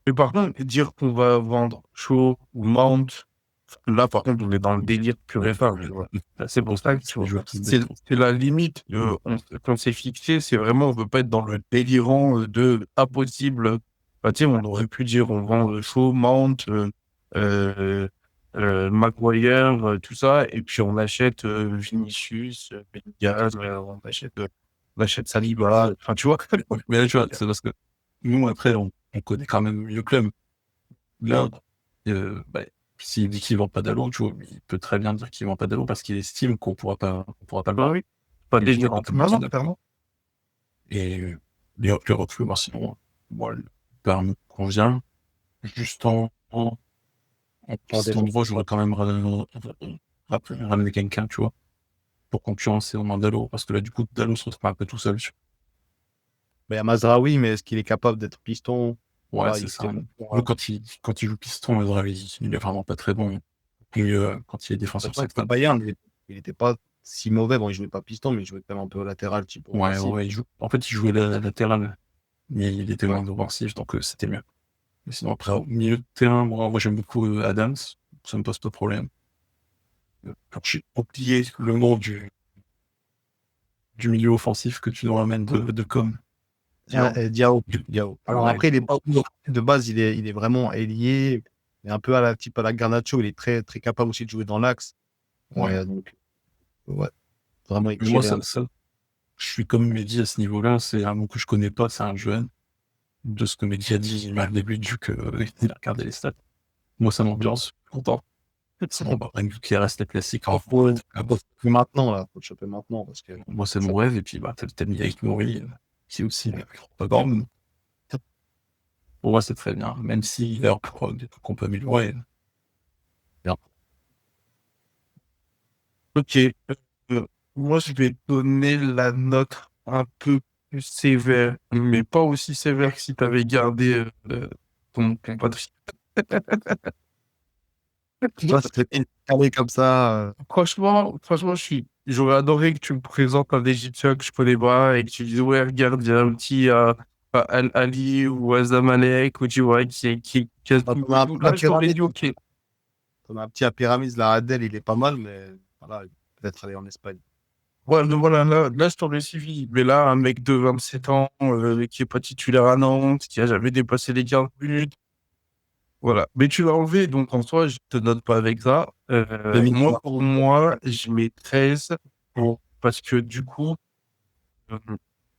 mais par contre, dire qu'on va vendre Shaw ou Mount, là, par contre, on est dans le délire pur et simple, tu vois. C'est pour ça que tu vois, c'est la limite qu'on s'est fixé. C'est vraiment, on veut pas être dans le délirant de impossible. Bah, tu sais, on aurait pu dire on vend Shaw, Mount, Maguire, tout ça, et puis on achète Vinicius, Bellingham, on achète Saliba. Enfin, tu vois. Ouais, mais là, tu vois, c'est parce que nous, après, on connaît quand même mieux le club. Là, s'il dit qu'il vend pas Dalot, tu vois, il peut très bien dire qu'il vend pas Dalot parce qu'il estime qu'on pourra pas le vendre. Oui, pas Et délirant. non, Clairement. Et les recrues, moi, sinon, moi, le père me convient. Juste en cet endroit, j'aurais quand même ramené quelqu'un, tu vois, pour concurrencer au moins Dalot, parce que là, du coup, Dalot se retrouve un peu tout seul. Il y a Mazraoui, mais est-ce qu'il est capable d'être piston? Ouais, Voilà, c'est il ça. était- Quand il joue piston, il est vraiment pas très bon. Et quand il est défenseur C'est vrai que central. Bayern, il était pas si mauvais. Bon, il jouait pas piston, mais il jouait quand même un peu latéral, type offensif. Ouais, en fait, il jouait la latéral, mais il était Ouais. moins offensif, donc c'était mieux. Mais sinon, après, au milieu de terrain, moi j'aime beaucoup Adams, ça me pose pas de problème. Quand j'ai oublié le nom du milieu offensif que tu nous ramènes de com. Diao. Diao. Alors Ouais. après, il est pas de base, il est vraiment ailier, mais un peu à la Garnacho. Il est très, très capable aussi de jouer dans l'axe. Ouais. Donc, ouais, vraiment Mais moi, éclairé. je suis comme Mehdi à ce niveau-là, c'est un mot que je connais pas, c'est un jeune. De ce que Mehdi a dit, il m'a début du que il a regardé les stats. Moi, ça m'ambiance, je suis content. Sinon, Rennes qui reste la classique. Faut maintenant, là. Faut le choper maintenant. Parce que Moi, c'est mon rêve, et puis t'as mis avec Nouri, qui est aussi pas grand. Pour moi, c'est très bien, même s'il y a encore des trucs qu'on peut améliorer. Ok. Moi, je vais donner la note un peu plus sévère, mais pas aussi sévère que si tu avais gardé ton Patrick. Toi, c'était carré comme ça. Franchement, j'aurais adoré que tu me présentes un Égyptien que je connais pas et que tu dises, ouais, regarde, il y a un petit Ali ou Azamalek, ou tu vois, qui a T'en tout. as un Là, je t'aurais pyramide. dit, ok. T'en as un petit à Pyramide, la Adèle, il est pas mal, mais voilà, peut-être aller en Espagne. Ouais, mais voilà, là, je t'aurais suivi. Mais là, un mec de 27 ans, qui est pas titulaire à Nantes, qui a jamais dépassé les 15 minutes, voilà. Mais tu l'as enlevé, donc en soi, je te note pas avec ça. Moi, pour moi, je mets 13 parce que du coup, euh,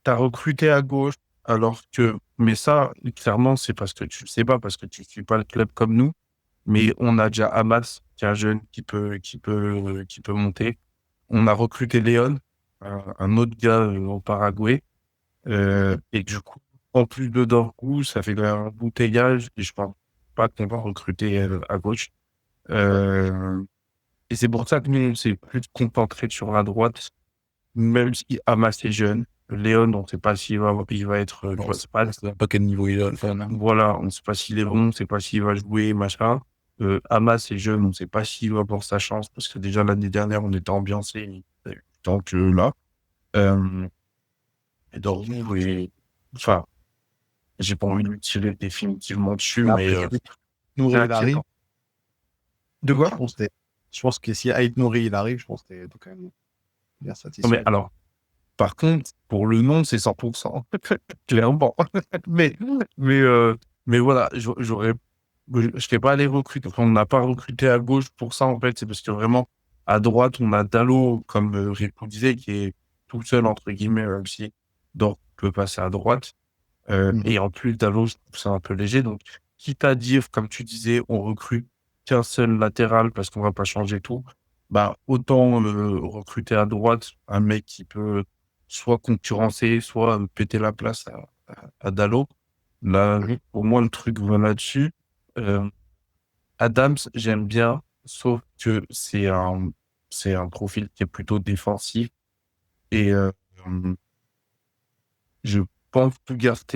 t'as recruté à gauche, alors que, mais ça, clairement, c'est parce que tu le sais pas, parce que tu suis pas le club comme nous. Mais on a déjà Hamas, qui est un jeune qui peut monter. On a recruté Léon, un autre gars au Paraguay. Et du coup, en plus de Dorgu, ça fait un bouteillage. Et je pense pas qu'on va recruter à gauche. Euh, et c'est pour ça que nous, on s'est plus concentré sur la droite, même si Hamas est jeune. Léon, on ne sait pas il va être. Tu vois, c'est pas, Pas quel niveau il est, enfin, hein. voilà, on ne sait pas s'il est bon, on ne sait pas s'il va jouer, machin. Hamas est jeune, on ne sait pas s'il va avoir sa chance, parce que déjà l'année dernière, on était ambiancé tant que là. Euh, et donc, oui, enfin, j'ai pas envie de lui tirer définitivement dessus, Et mais après, Nouri, il arrive. inquiétant. De quoi? Je pense que si Aït Nouri, il arrive, je pense que t'es quand même bien Non, mais satisfait. alors, par contre, pour le nom, c'est 100%. Clairement. Mais, mais, euh, mais voilà, je t'ai pas allé recruter. Enfin, on n'a pas recruté à gauche pour ça, en fait. C'est parce que vraiment, à droite, on a Dalot, comme Rico disait, qui est tout seul, entre guillemets, même si Dort peut passer à droite. Et en plus, Dalot, je trouve ça un peu léger. Donc, quitte à dire, comme tu disais, on recrute qu'un seul latéral parce qu'on va pas changer tout, bah, autant recruter à droite un mec qui peut soit concurrencer, soit péter la place à Dalot. Là, pour moi, le truc va là-dessus. Euh, Adams, j'aime bien, sauf que c'est un profil qui est plutôt défensif. Et je pense que Ugarte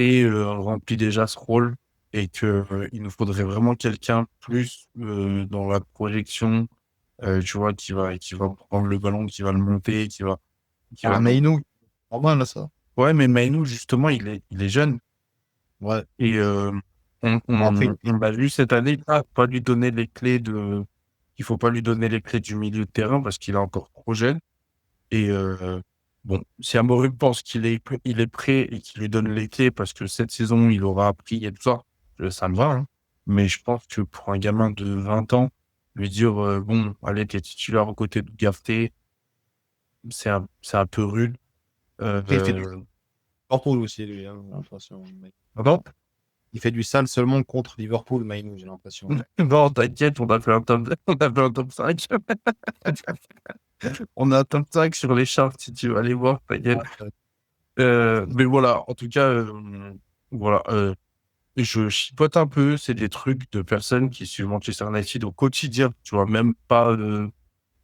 remplit déjà ce rôle et que il nous faudrait vraiment quelqu'un plus dans la projection, tu vois, qui va prendre le ballon, qui va le monter, qui va. Ah, Meinou, normal, là, ça. Ouais, mais Maïnou, justement, il est jeune Ouais. et Bon, après, on l'a vu cette année, pas lui donner les clés il faut pas lui donner les clés du milieu de terrain parce qu'il est encore trop jeune. Et bon, si Amorim pense il est prêt et qu'il lui donne les clés parce que cette saison, il aura appris et tout ça, ça me va, hein. Mais je pense que pour un gamin de 20 ans, lui dire, bon, allez, t'es titulaire aux côtés de Gafté, c'est un peu rude. il fait du Liverpool aussi, lui, hein, j'ai l'impression. Pardon? Il fait du sale seulement contre Liverpool, Meinou, j'ai l'impression. Non, t'inquiète, on a fait un top 5. On a un top 5 sur les charts si tu veux aller voir, t'inquiète. Mais voilà, en tout cas, voilà, je chipote un peu, c'est des trucs de personnes qui suivent Manchester United au quotidien, tu vois, même pas,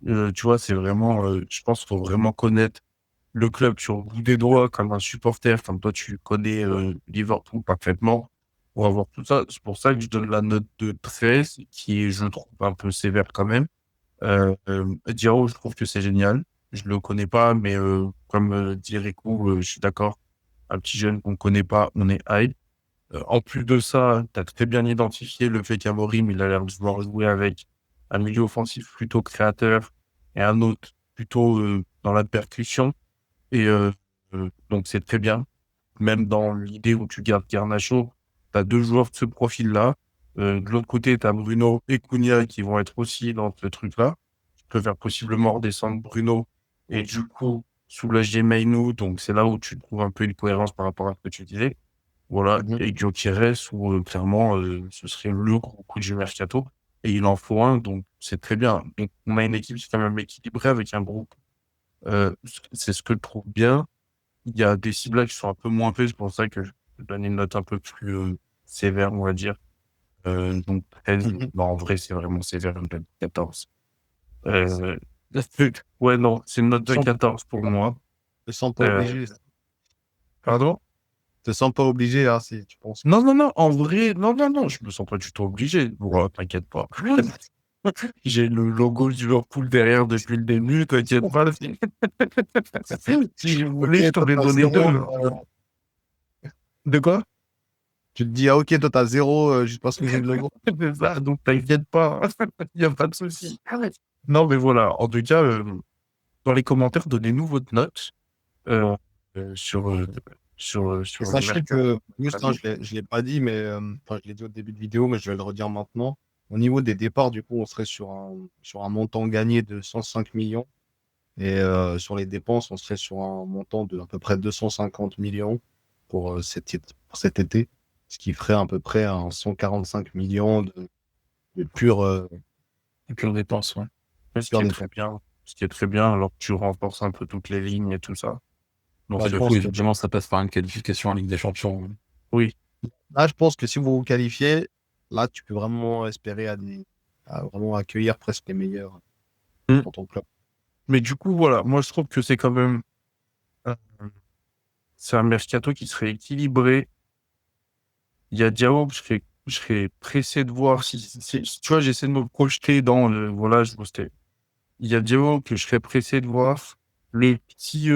tu vois, c'est vraiment, je pense qu'il faut vraiment connaître le club sur le bout des doigts comme un supporter, comme toi tu connais Liverpool parfaitement, pour avoir tout ça. C'est pour ça que je donne la note de 13, qui est, je trouve, un peu sévère quand même. Diao, je trouve que c'est génial. Je le connais pas, mais comme dit Rico, je suis d'accord. Un petit jeune qu'on connaît pas, on est hype. En plus de ça, tu as très bien identifié le fait qu'Amorim, il a l'air de vouloir jouer avec un milieu offensif plutôt créateur et un autre plutôt dans la percussion. Et donc, c'est très bien. Même dans l'idée où tu gardes Garnacho, tu as deux joueurs de ce profil-là. De l'autre côté, tu as Bruno et Cunha qui vont être aussi dans ce truc-là. Tu peux faire possiblement redescendre Bruno et du coup soulager Mainu. Donc, c'est là où tu trouves un peu une cohérence par rapport à ce que tu disais. Voilà. Et Gyökeres, où clairement, ce serait le gros coup du mercato. Et il en faut un, donc c'est très bien. Donc, on a une équipe qui est quand même équilibrée avec un groupe. C'est ce que je trouve bien. Il y a des ciblages qui sont un peu moins faits, c'est pour ça que je donne une note un peu plus sévère, on va dire. Donc 13, non, en vrai, c'est vraiment sévère, une note de 14. Ouais, non, c'est une note de 14 pour moi. Ne sont pas Euh, obligés. Pardon? Te sens pas obligé, là, si tu penses. Non, en vrai, non, je me sens pas du tout obligé. Bon, t'inquiète pas. J'ai le logo du Liverpool derrière depuis le début, t'inquiète pas. Si je voulais, je t'aurais donné deux. De quoi? Tu te dis, ah ok, toi, t'as 0 juste parce que j'ai le logo. C'est ça, donc t'inquiète pas. Il n'y a pas de souci. Non, mais voilà. En tout cas, dans les commentaires, donnez-nous votre note euh, sur, Et sur le sachez mercato. que, juste, hein, je l'ai pas dit, mais enfin, je l'ai dit au début de vidéo, mais je vais le redire maintenant. Au niveau des départs, du coup, on serait sur un montant gagné de 105 millions. Et sur les dépenses, on serait sur un montant de à peu près 250 millions pour, pour cet été. Ce qui ferait à peu près un 145 millions de Et puis on dépense, ouais. Ce qui pure est très dépenses. bien. Ce qui est très bien, alors que tu renforces un peu toutes les lignes et tout ça. Donc, Bah, je c'est pense Oui, que, évidemment, ça passe par une qualification en Ligue des Champions. oui. là, je pense que si vous vous qualifiez, là, tu peux vraiment espérer à vraiment accueillir presque les meilleurs Mm. dans ton club. Mais du coup, voilà. Moi, je trouve que c'est quand même, euh, c'est un mercato qui serait équilibré. Il y a Diao, je serais pressé de voir tu vois, j'essaie de me projeter dans le, voilà, il y a Diao que je serais pressé de voir les petits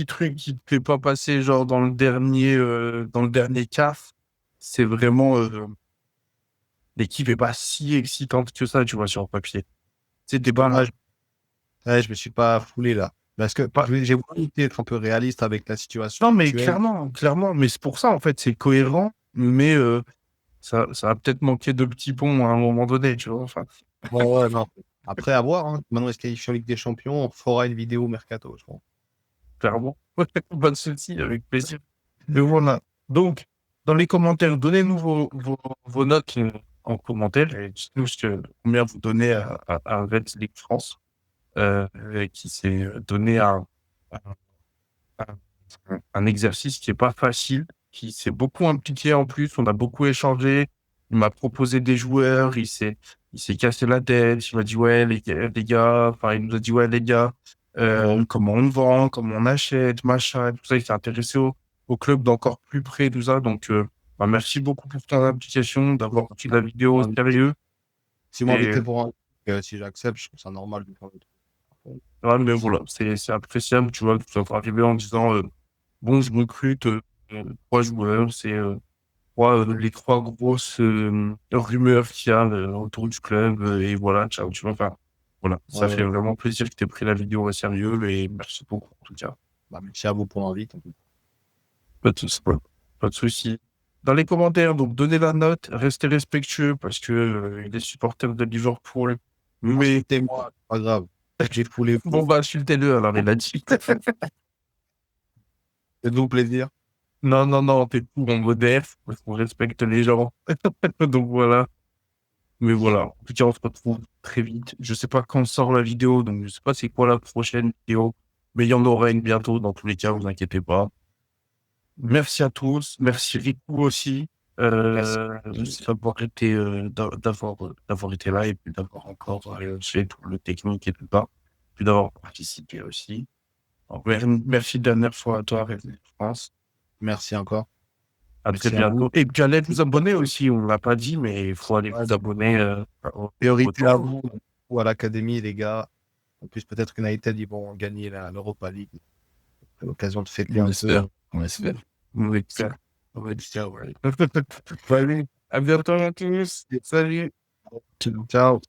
trucs qui te fait pas passer, genre, dans le dernier quart. C'est vraiment, l'équipe est pas si excitante que ça, tu vois, sur le papier. C'est des Ouais, balles. je me suis pas foulé là. Parce que j'ai voulu être un peu réaliste avec la situation Non, mais actuelle. clairement, mais c'est pour ça, en fait, c'est cohérent, mais, ça va peut-être manquer de petits ponts à un moment donné, tu vois, enfin. Ouais, ouais, non. Après, à voir, hein. Maintenant, il se qualifie en Ligue des Champions, on fera une vidéo mercato, je crois. Clairement. Pas de souci, avec plaisir. Et voilà. Donc, dans les commentaires, donnez-nous vos notes en commentaire et dites-nous combien vous donnez à Red League France, qui s'est donné un- un exercice qui est pas facile, qui s'est beaucoup impliqué en plus. On a beaucoup échangé. Il m'a proposé des joueurs. Il s'est cassé la tête. Il m'a dit, ouais, les gars, enfin, il nous a dit, ouais, les gars, comment on vend, comment on achète, machin, tout ça. Il s'est intéressé au club d'encore plus près, tout ça. Donc, bah, merci beaucoup pour ton implication, d'avoir pris la vidéo au sérieux. Si vous Et, m'invitez pour un, si j'accepte, je trouve ça normal de faire le truc. ouais, mais voilà, c'est appréciable, tu vois, que tu sois arrivé en disant, bon, je recrute 3 joueurs, les 3 grosses rumeurs qu'il y a autour du club, et voilà, ciao, tu vois, enfin, voilà, ça Ouais, fait ouais. vraiment plaisir que tu aies pris la vidéo au sérieux, et merci beaucoup, en tout cas. Bah, merci à vous pour l'invite. Pas de souci. Pas de souci. Dans les commentaires, donc, donnez la note, restez respectueux, parce que les supporters de Liverpool, mais Insultez-moi, pas grave. J'ai foulé bon, vous. bah, insultez-le, alors, il a dit. Faites-vous plaisir. Non, t'es tout en modeste, parce qu'on respecte les gens. Donc voilà. Mais voilà. En tout cas, on se retrouve très vite. Je sais pas quand sort la vidéo, donc je sais pas c'est quoi la prochaine vidéo. Mais il y en aura une bientôt, dans tous les cas, vous inquiétez pas. Merci à tous. Merci Rico aussi. Merci. D'avoir été là et puis d'avoir encore fait tout le technique et tout ça. Puis d'avoir participé aussi. Donc, merci dernière fois à toi, Rémi France. Merci encore. À très Merci à vous. bientôt. Et puis allez vous abonner aussi, on ne l'a pas dit, mais il faut aller Ouais, vous abonner. priorité à vous ou à l'académie, les gars. En plus, peut-être qu'United, ils vont gagner l'Europa League. C'est l'occasion de fêter On un peu. espère. On espère. On espère. On espère, ouais. Allez, à bientôt à tous. Salut. Ciao.